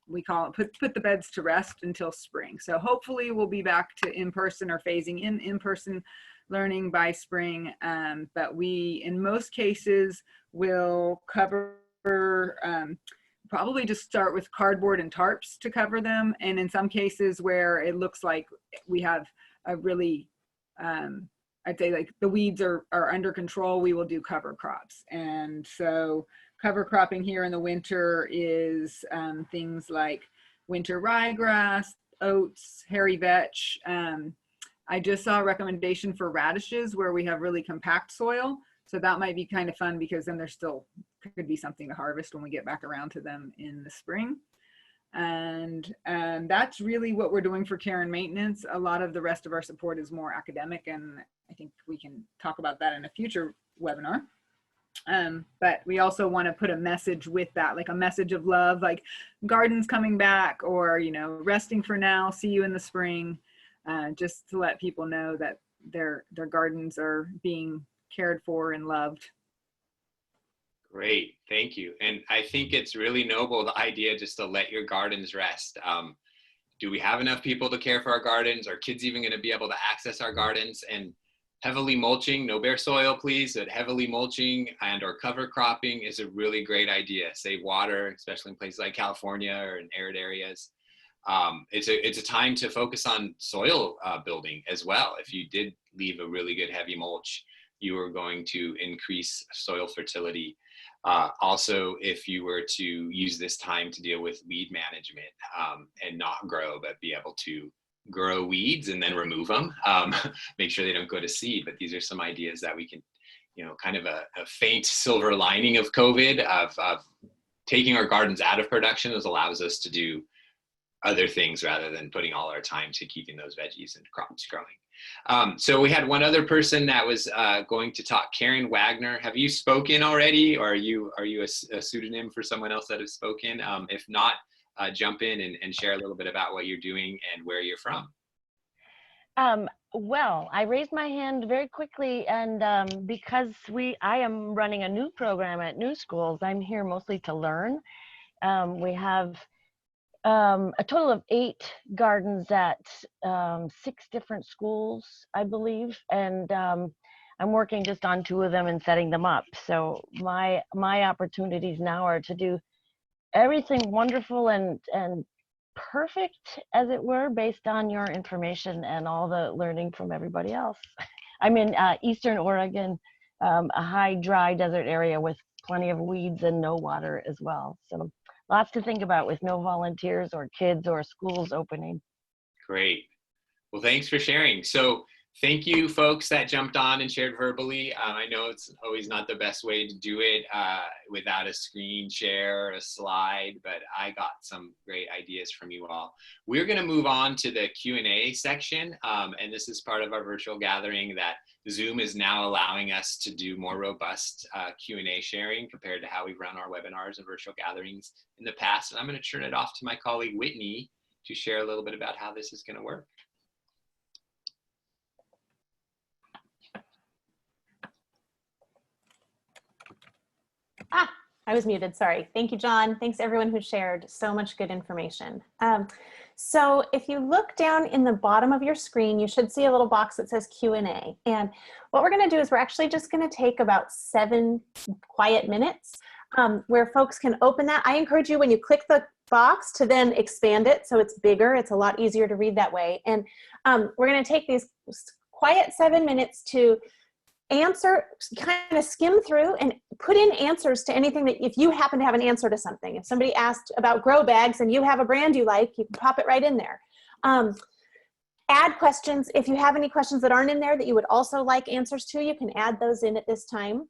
Speaker 8: we call it put the beds to rest until spring. So hopefully we'll be back to in-person or phasing in-person learning by spring. But we, in most cases, will cover, probably just start with cardboard and tarps to cover them. And in some cases where it looks like we have a really, I'd say like the weeds are under control, we will do cover crops. And so cover cropping here in the winter is things like winter ryegrass, oats, hairy vetch. I just saw a recommendation for radishes where we have really compact soil. So that might be kind of fun because then there still could be something to harvest when we get back around to them in the spring. And that's really what we're doing for care and maintenance. A lot of the rest of our support is more academic, and I think we can talk about that in a future webinar. But we also want to put a message with that, like a message of love, like gardens coming back, or, you know, resting for now, see you in the spring, just to let people know that their gardens are being cared for and loved.
Speaker 2: Great, thank you. And I think it's really noble, the idea just to let your gardens rest. Do we have enough people to care for our gardens? Are kids even going to be able to access our gardens? And heavily mulching, no bare soil please, but heavily mulching and or cover cropping is a really great idea. Save water, especially in places like California or in arid areas. It's a time to focus on soil building as well. If you did leave a really good heavy mulch, you are going to increase soil fertility. Also, if you were to use this time to deal with weed management and not grow, but be able to grow weeds and then remove them, make sure they don't go to seed. But these are some ideas that we can, you know, kind of a faint silver lining of COVID, of taking our gardens out of production. This allows us to do other things rather than putting all our time to keeping those veggies and crops growing. So we had one other person that was going to talk, Karen Wagner. Have you spoken already, or are you a pseudonym for someone else that has spoken? If not, jump in and share a little bit about what you're doing and where you're from.
Speaker 7: Well, I raised my hand very quickly, and because I am running a new program at New Schools, I'm here mostly to learn. We have a total of 8 gardens at 6 different schools, I believe, and I'm working just on 2 of them and setting them up. So my opportunities now are to do everything wonderful and perfect, as it were, based on your information and all the learning from everybody else. I'm in Eastern Oregon, a high dry desert area with plenty of weeds and no water as well. So lots to think about with no volunteers or kids or schools opening.
Speaker 2: Great. Well, thanks for sharing. So thank you folks that jumped on and shared verbally. I know it's always not the best way to do it without a screen share or a slide, but I got some great ideas from you all. We're going to move on to the Q&A section, and this is part of our virtual gathering that Zoom is now allowing us to do more robust Q&A sharing compared to how we've run our webinars and virtual gatherings in the past. And I'm going to turn it off to my colleague Whitney to share a little bit about how this is going to work.
Speaker 9: I was muted, sorry. Thank you, John. Thanks everyone who shared so much good information. So if you look down in the bottom of your screen, you should see a little box that says Q&A. And what we're gonna do is we're actually just gonna take about 7 quiet minutes where folks can open that. I encourage you when you click the box to then expand it so it's bigger. It's a lot easier to read that way. And we're gonna take these quiet 7 minutes to answer, kind of skim through and put in answers to anything that, if you happen to have an answer to something, if somebody asked about grow bags and you have a brand you like, you can pop it right in there. add questions. If you have any questions that aren't in there that you would also like answers to, you can add those in at this time.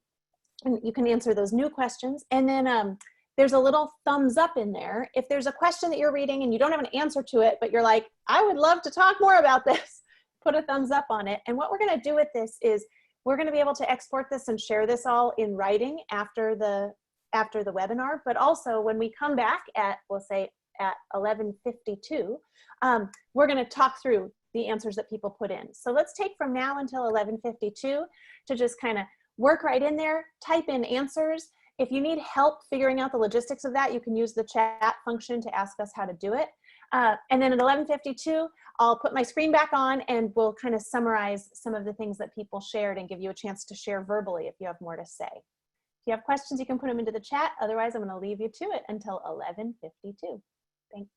Speaker 9: And you can answer those new questions. And then there's a little thumbs up in there. If there's a question that you're reading and you don't have an answer to it, but you're like, I would love to talk more about this, put a thumbs up on it. And what we're gonna do with this is we're gonna be able to export this and share this all in writing after the webinar, but also when we come back at, we'll say at 11:52, we're gonna talk through the answers that people put in. So let's take from now until 11:52 to just kind of work right in there, type in answers. If you need help figuring out the logistics of that, you can use the chat function to ask us how to do it. And then at 11:52, I'll put my screen back on and we'll kind of summarize some of the things that people shared and give you a chance to share verbally if you have more to say. If you have questions, you can put them into the chat. Otherwise, I'm going to leave you to it until 11:52. Thanks.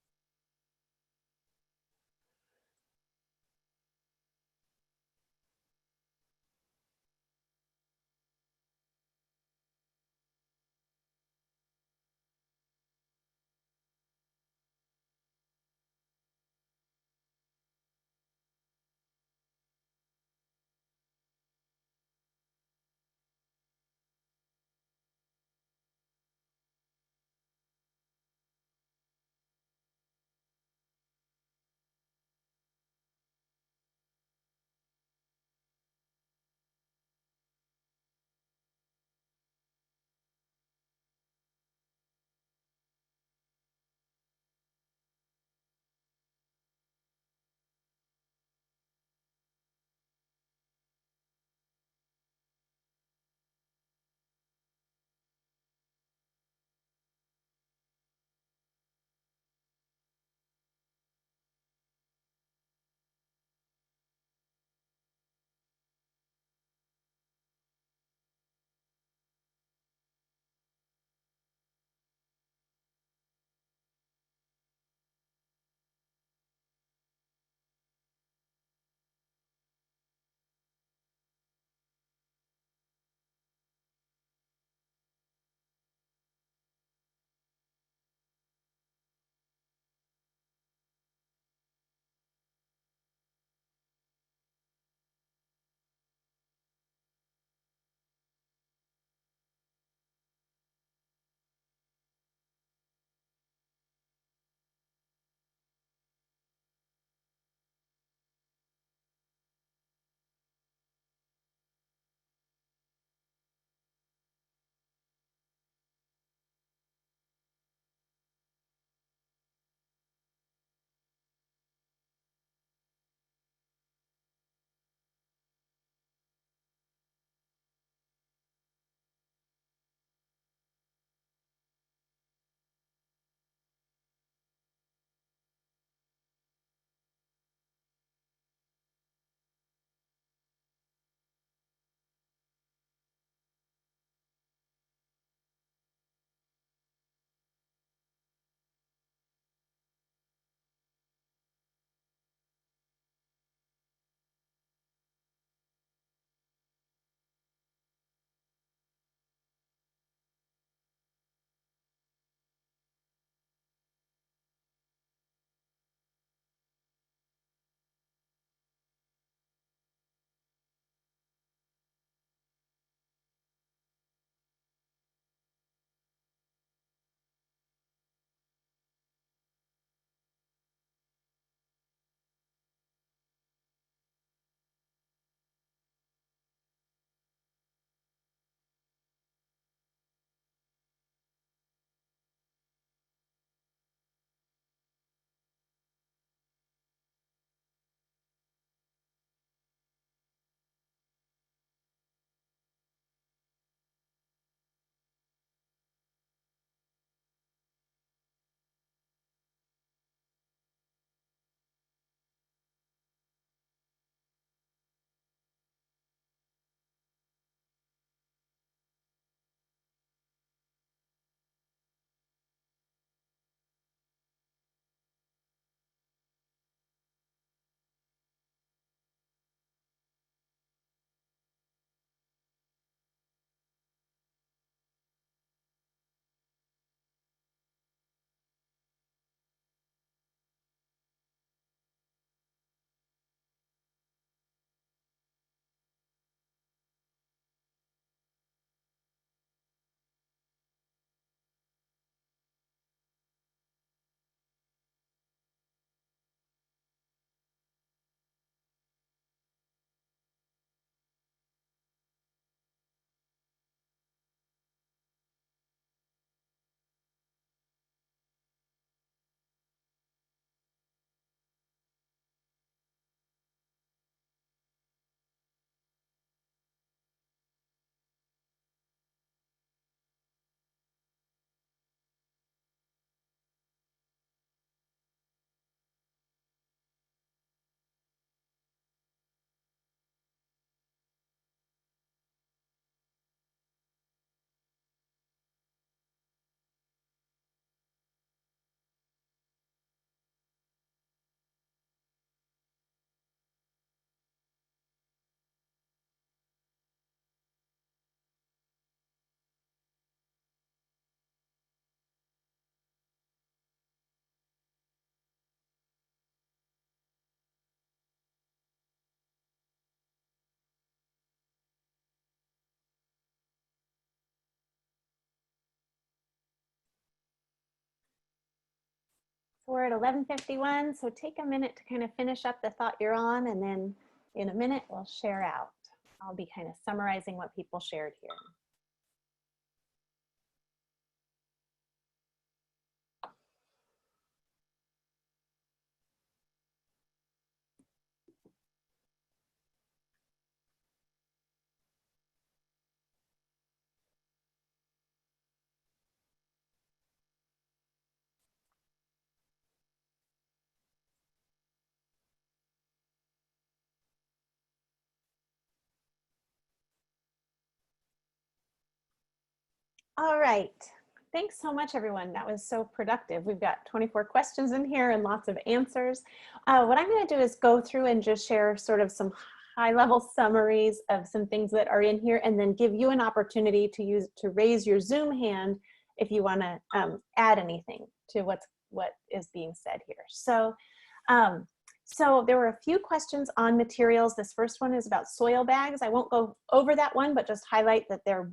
Speaker 9: We're at 11:51, so take a minute to kind of finish up the thought you're on, and then in a minute we'll share out. I'll be kind of summarizing what people shared here. All right. Thanks so much, everyone. That was so productive. We've got 24 questions in here and lots of answers. What I'm going to do is go through and just share sort of some high-level summaries of some things that are in here, and then give you an opportunity to raise your Zoom hand if you want to add anything to what is being said here. So there were a few questions on materials. This first one is about soil bags. I won't go over that one, but just highlight that there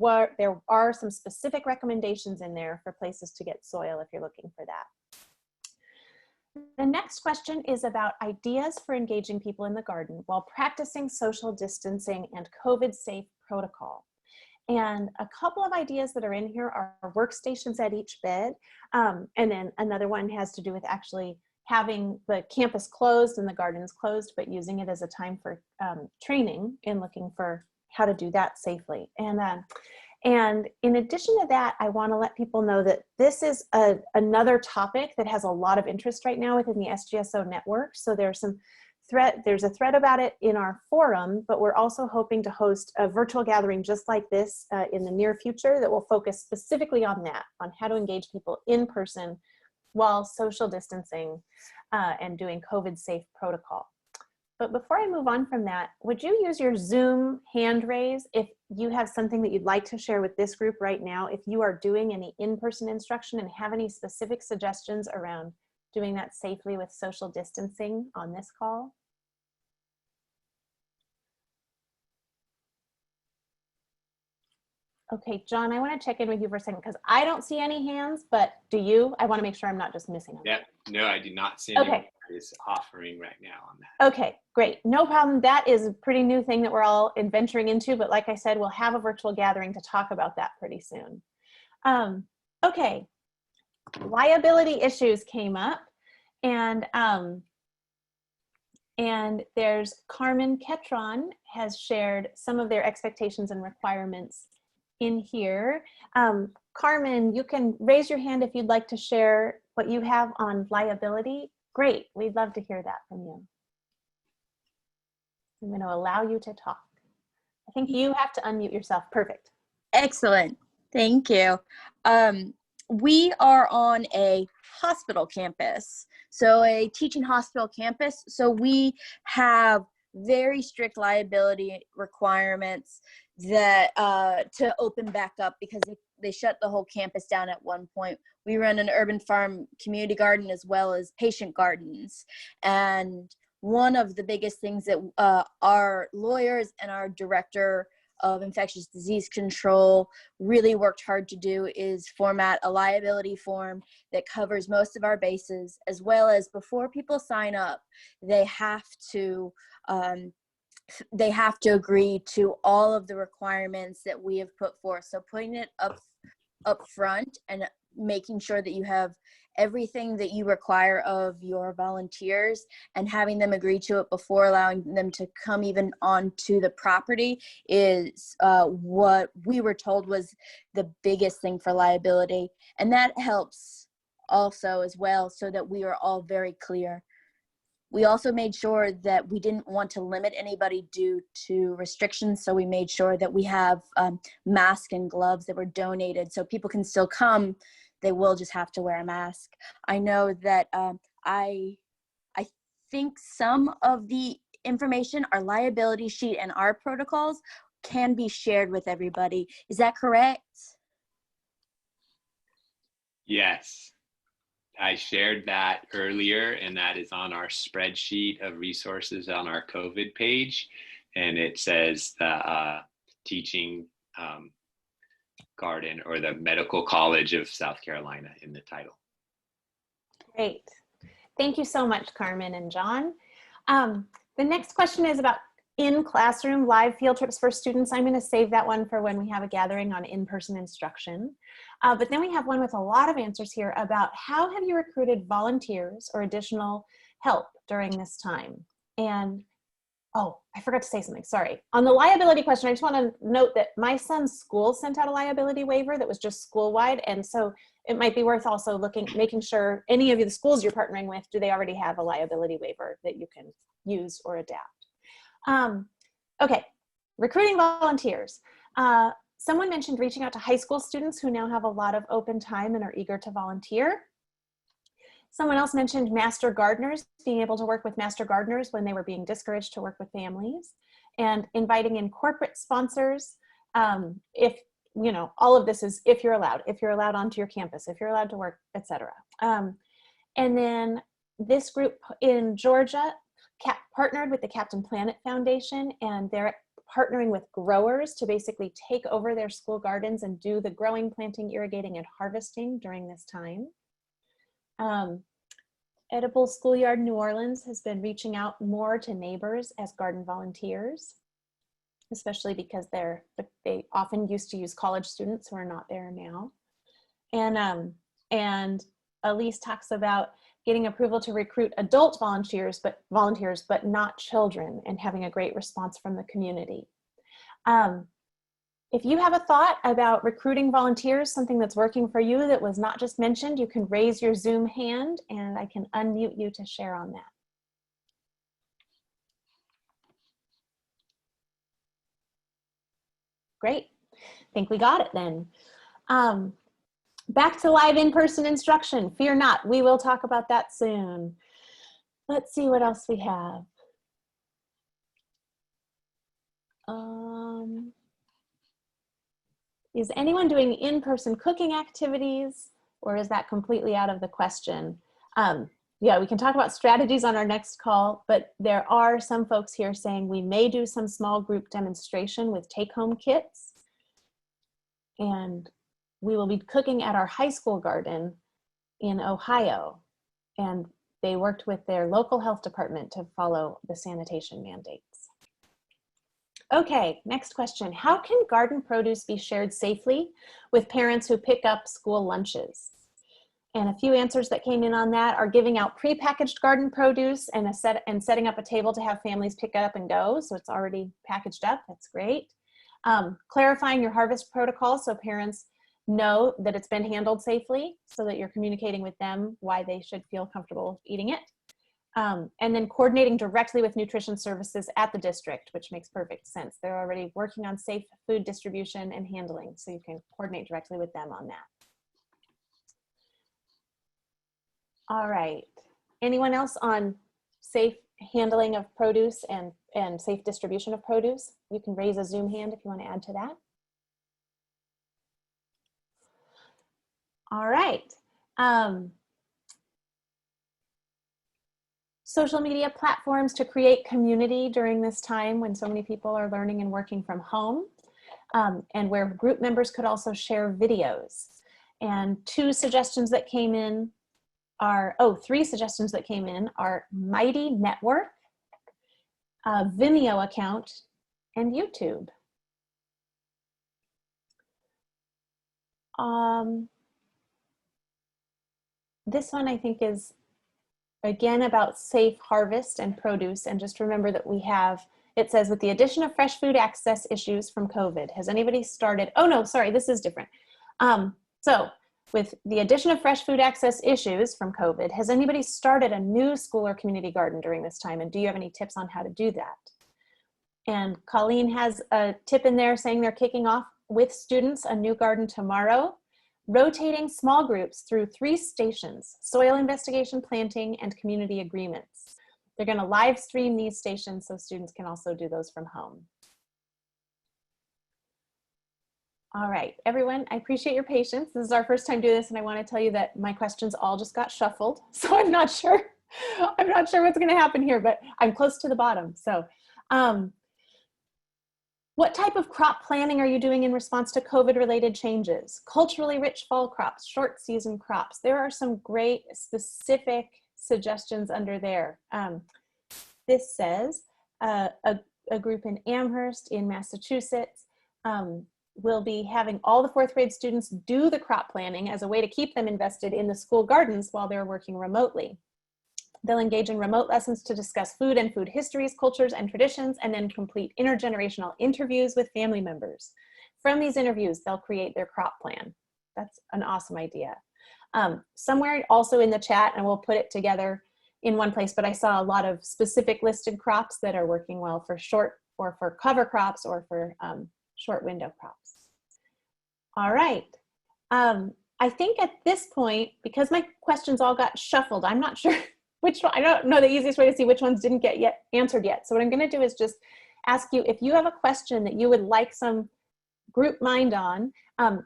Speaker 9: are some specific recommendations in there for places to get soil if you're looking for that. The next question is about ideas for engaging people in the garden while practicing social distancing and COVID-safe protocol. And a couple of ideas that are in here are workstations at each bed. And then another one has to do with actually having the campus closed and the gardens closed, but using it as a time for training and looking for how to do that safely. And in addition to that, I want to let people know that this is another topic that has a lot of interest right now within the SGSO network. So there's a thread about it in our forum, but we're also hoping to host a virtual gathering just like this in the near future that will focus specifically on that, on how to engage people in person while social distancing and doing COVID-safe protocol. But before I move on from that, would you use your Zoom hand raise if you have something that you'd like to share with this group right now, if you are doing any in-person instruction and have any specific suggestions around doing that safely with social distancing on this call? Okay, John, I want to check in with you for a second because I don't see any hands, but do you? I want to make sure I'm not just missing them.
Speaker 2: Yeah, no, I do not see anyone who is offering right now on that.
Speaker 9: Okay, great. No problem. That is a pretty new thing that we're all venturing into, but like I said, we'll have a virtual gathering to talk about that pretty soon. Okay, liability issues came up, and there's Carmen Ketron has shared some of their expectations and requirements in here. Carmen, you can raise your hand if you'd like to share what you have on liability. Great, we'd love to hear that from you. I'm going to allow you to talk. I think you have to unmute yourself. Perfect.
Speaker 10: Excellent, thank you. We are on a hospital campus, so a teaching hospital campus. So we have very strict liability requirements that to open back up because they shut the whole campus down at one point. We run an urban farm community garden as well as patient gardens. And one of the biggest things that our lawyers and our director of infectious disease control really worked hard to do is format a liability form that covers most of our bases, as well as before people sign up, they have to agree to all of the requirements that we have put forth. So putting it up front and making sure that you have everything that you require of your volunteers and having them agree to it before allowing them to come even onto the property is what we were told was the biggest thing for liability. And that helps also as well so that we are all very clear. We also made sure that we didn't want to limit anybody due to restrictions, so we made sure that we have masks and gloves that were donated so people can still come. They will just have to wear a mask. I know that I think some of the information, our liability sheet and our protocols can be shared with everybody. Is that correct?
Speaker 2: Yes. I shared that earlier, and that is on our spreadsheet of resources on our COVID page. And it says the teaching garden or the Medical College of South Carolina in the title.
Speaker 9: Great. Thank you so much, Carmen and John. The next question is about in-classroom live field trips for students. I'm going to save that one for when we have a gathering on in-person instruction. But then we have one with a lot of answers here about how have you recruited volunteers or additional help during this time? And, oh, I forgot to say something, sorry. On the liability question, I just want to note that my son's school sent out a liability waiver that was just school-wide, and so it might be worth also making sure any of the schools you're partnering with, do they already have a liability waiver that you can use or adapt? Okay, recruiting volunteers. Someone mentioned reaching out to high school students who now have a lot of open time and are eager to volunteer. Someone else mentioned master gardeners, being able to work with master gardeners when they were being discouraged to work with families, and inviting in corporate sponsors. If, you know, all of this is if you're allowed onto your campus, if you're allowed to work, etc. And then this group in Georgia partnered with the Captain Planet Foundation, and they're partnering with growers to basically take over their school gardens and do the growing, planting, irrigating, and harvesting during this time. Edible Schoolyard New Orleans has been reaching out more to neighbors as garden volunteers, especially because they often used to use college students who are not there now. And Elise talks about getting approval to recruit adult volunteers, but not children, and having a great response from the community. If you have a thought about recruiting volunteers, something that's working for you that was not just mentioned, you can raise your Zoom hand and I can unmute you to share on that. Great, I think we got it then. Back to live in-person instruction. Fear not, we will talk about that soon. Let's see what else we have. Is anyone doing in-person cooking activities, or is that completely out of the question? Yeah, we can talk about strategies on our next call, but there are some folks here saying we may do some small group demonstration with take-home kits. And we will be cooking at our high school garden in Ohio, and they worked with their local health department to follow the sanitation mandates. Okay, next question. How can garden produce be shared safely with parents who pick up school lunches? And a few answers that came in on that are giving out prepackaged garden produce and setting up a table to have families pick it up and go, so it's already packaged up. That's great. Clarifying your harvest protocol so parents know that it's been handled safely, so that you're communicating with them why they should feel comfortable eating it. And then coordinating directly with nutrition services at the district, which makes perfect sense. They're already working on safe food distribution and handling, so you can coordinate directly with them on that. All right, anyone else on safe handling of produce and safe distribution of produce? You can raise a Zoom hand if you want to add to that. All right. Social media platforms to create community during this time when so many people are learning and working from home, and where group members could also share videos. And three suggestions that came in are Mighty Network, Vimeo account, and YouTube. This one I think is again about safe harvest and produce, and just remember that we have, it says, with the addition of fresh food access issues from COVID, has anybody started, oh no, sorry, this is different. So with the addition of fresh food access issues from COVID, has anybody started a new school or community garden during this time, and do you have any tips on how to do that? And Colleen has a tip in there saying they're kicking off with students a new garden tomorrow, rotating small groups through 3 stations: soil investigation, planting, and community agreements. They're going to live stream these stations so students can also do those from home. All right, everyone, I appreciate your patience. This is our first time doing this, and I want to tell you that my questions all just got shuffled, so I'm not sure what's going to happen here, but I'm close to the bottom. So what type of crop planning are you doing in response to COVID-related changes? Culturally rich fall crops, short season crops. There are some great specific suggestions under there. This says a group in Amherst in Massachusetts will be having all the 4th grade students do the crop planning as a way to keep them invested in the school gardens while they're working remotely. They'll engage in remote lessons to discuss food and food histories, cultures, and traditions, and then complete intergenerational interviews with family members. From these interviews, they'll create their crop plan. That's an awesome idea. Somewhere also in the chat, and we'll put it together in one place, but I saw a lot of specific listed crops that are working well for short or for cover crops or for short window crops. All right. I think at this point, because my questions all got shuffled, I'm not sure which one, I don't know the easiest way to see which ones didn't get answered yet. So what I'm going to do is just ask you, if you have a question that you would like some group mind on,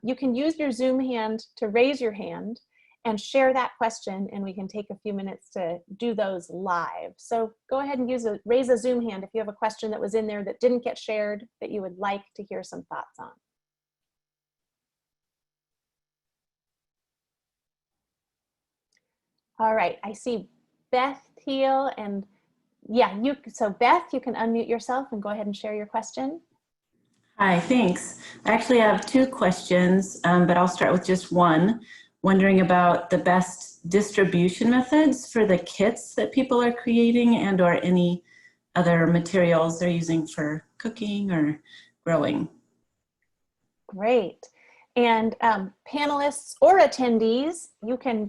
Speaker 9: you can use your Zoom hand to raise your hand and share that question, and we can take a few minutes to do those live. So go ahead and raise a Zoom hand if you have a question that was in there that didn't get shared that you would like to hear some thoughts on. All right, I see Beth Thiel, and yeah, so Beth, you can unmute yourself and go ahead and share your question.
Speaker 11: Hi, thanks. I actually have 2 questions, but I'll start with just one. Wondering about the best distribution methods for the kits that people are creating and or any other materials they're using for cooking or growing.
Speaker 9: Great. And panelists or attendees, you can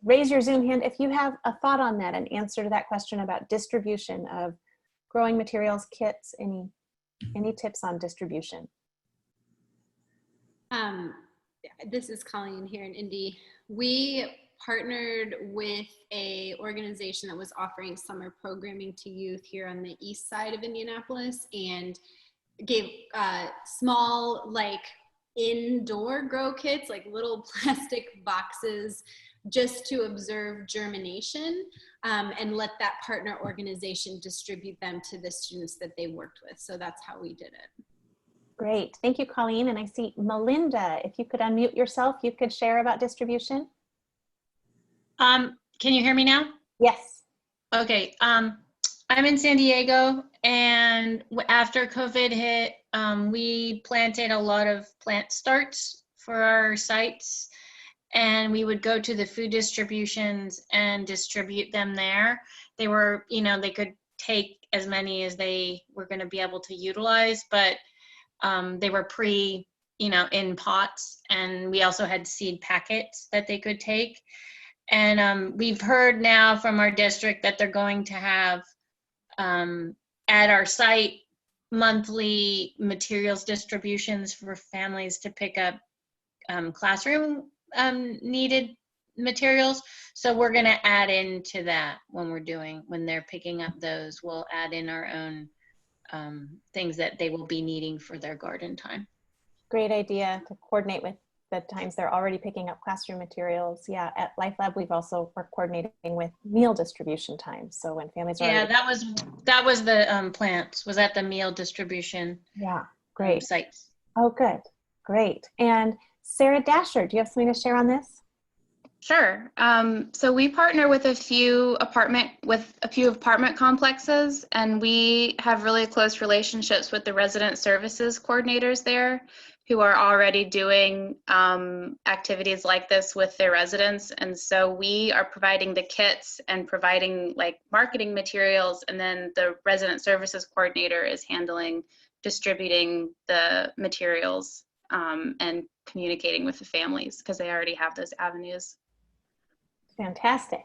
Speaker 9: raise your Zoom hand if you have a thought on that, and answer to that question about distribution of growing materials, kits, any tips on distribution?
Speaker 3: This is Colleen here in Indy. We partnered with an organization that was offering summer programming to youth here on the east side of Indianapolis, and gave small, like, indoor grow kits, like little plastic boxes, just to observe germination, and let that partner organization distribute them to the students that they worked with. So that's how we did it.
Speaker 9: Great, thank you, Colleen. And I see Melinda, if you could unmute yourself, you could share about distribution.
Speaker 12: Can you hear me now?
Speaker 9: Yes.
Speaker 12: Okay, I'm in San Diego, and after COVID hit, we planted a lot of plant starts for our sites, and we would go to the food distributions and distribute them there. They were, they could take as many as they were going to be able to utilize, but they were in pots, and we also had seed packets that they could take. And we've heard now from our district that they're going to have at our site monthly materials distributions for families to pick up classroom needed materials. So we're going to add into that when they're picking up those, we'll add in our own things that they will be needing for their garden time.
Speaker 9: Great idea to coordinate with the times they're already picking up classroom materials. Yeah, at Life Lab, we've also are coordinating with meal distribution times. So when families are
Speaker 12: that was the plants, was at the meal distribution.
Speaker 9: Yeah, great.
Speaker 12: Sites.
Speaker 9: Oh, good, great. And Sarah Dasher, do you have something to share on this?
Speaker 6: Sure. So we partner with a few apartment complexes, and we have really close relationships with the resident services coordinators there, who are already doing activities like this with their residents. And so we are providing the kits and providing like marketing materials, and then the resident services coordinator is handling distributing the materials and communicating with the families, because they already have those avenues.
Speaker 9: Fantastic.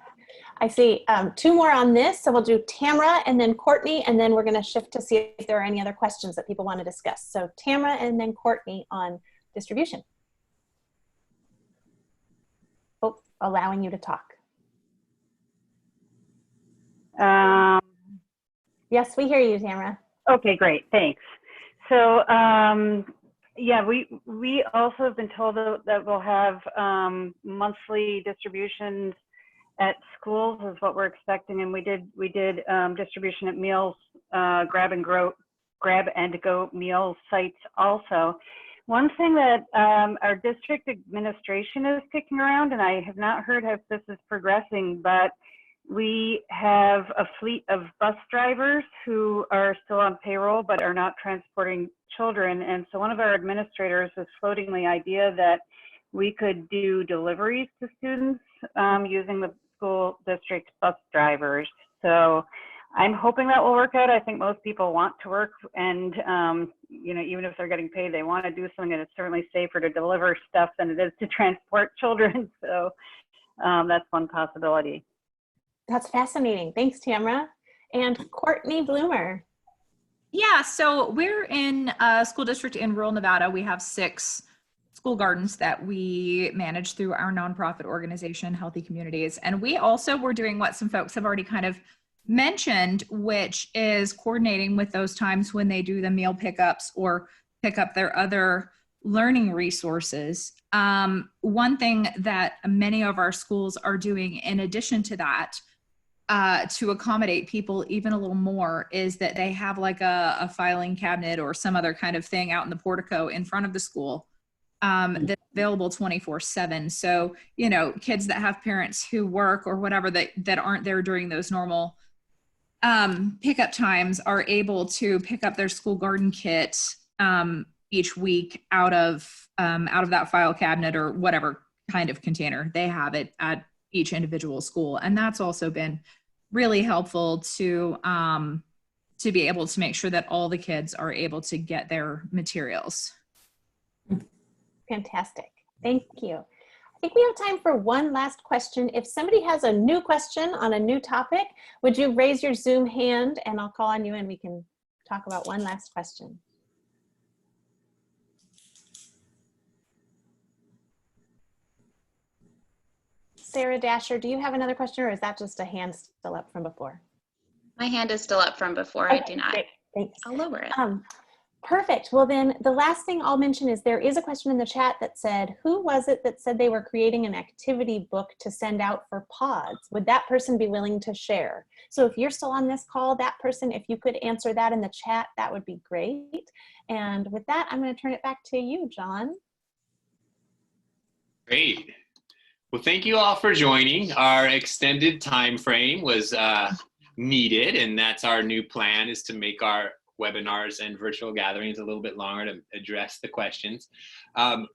Speaker 9: I see 2 more on this. So we'll do Tamara and then Courtney, and then we're going to shift to see if there are any other questions that people want to discuss. So Tamara and then Courtney on distribution. Oh, allowing you to talk. Yes, we hear you, Tamara.
Speaker 13: Okay, great. Thanks. So yeah, we also have been told that we'll have monthly distributions at schools is what we're expecting, and we did distribution at meals, grab and go meal sites also. One thing that our district administration is kicking around, and I have not heard if this is progressing, but We have a fleet of bus drivers who are still on payroll but are not transporting children. And so one of our administrators was floating the idea that we could do deliveries to students using the school district bus drivers. So I'm hoping that will work out. I think most people want to work, and you know, even if they're getting paid, they want to do something, and it's certainly safer to deliver stuff than it is to transport children. So that's one possibility.
Speaker 9: That's fascinating. Thanks, Tamara. And Courtney Bloomer.
Speaker 14: Yeah, so we're in a school district in rural Nevada. We have 6 school gardens that we manage through our nonprofit organization, Healthy Communities. And we also were doing what some folks have already kind of mentioned, which is coordinating with those times when they do the meal pickups or pick up their other learning resources. One thing that many of our schools are doing in addition to that, to accommodate people even a little more, is that they have like a filing cabinet or some other kind of thing out in the portico in front of the school that's available 24/7. So, you know, kids that have parents who work or whatever that aren't there during those normal pickup times are able to pick up their school garden kit each week out of that file cabinet or whatever kind of container they have it at each individual school. And that's also been really helpful to be able to make sure that all the kids are able to get their materials.
Speaker 9: Fantastic. Thank you. I think we have time for one last question. If somebody has a new question on a new topic, would you raise your Zoom hand and I'll call on you and we can talk about one last question. Sarah Dasher, do you have another question or is that just a hand still up from before?
Speaker 6: My hand is still up from before.
Speaker 9: Okay,
Speaker 6: I do not.
Speaker 9: great. Thanks.
Speaker 6: I'll lower it.
Speaker 9: Perfect. Well, then the last thing I'll mention is there is a question in the chat that said, who was it that said they were creating an activity book to send out for pods? Would that person be willing to share? So if you're still on this call, that person, if you could answer that in the chat, that would be great. And with that, I'm going to turn it back to you, John.
Speaker 2: Great. Well, thank you all for joining. Our extended time frame was needed, and that's our new plan, is to make our webinars and virtual gatherings a little bit longer to address the questions.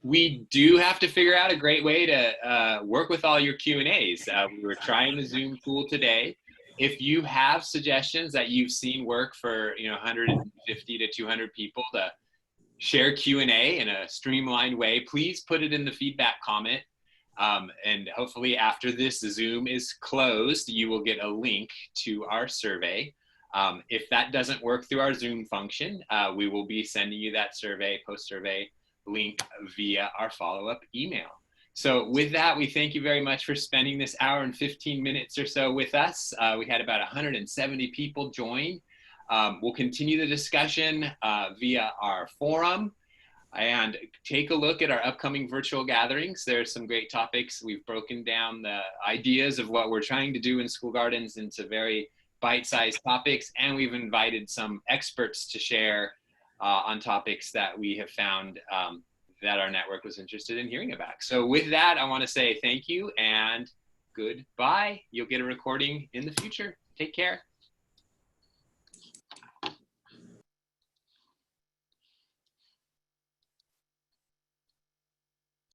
Speaker 2: We do have to figure out a great way to work with all your Q&As. We were trying the Zoom tool today. If you have suggestions that you've seen work for 150 to 200 people to share Q&A in a streamlined way, please put it in the feedback comment. And hopefully after this Zoom is closed, you will get a link to our survey. If that doesn't work through our Zoom function, we will be sending you that survey, post-survey link via our follow-up email. So with that, we thank you very much for spending this hour and 15 minutes or so with us. We had about 170 people join. We'll continue the discussion via our forum, and take a look at our upcoming virtual gatherings. There's some great topics. We've broken down the ideas of what we're trying to do in school gardens into very bite-sized topics, and we've invited some experts to share on topics that we have found that our network was interested in hearing about. So with that, I want to say thank you and goodbye. You'll get a recording in the future. Take care.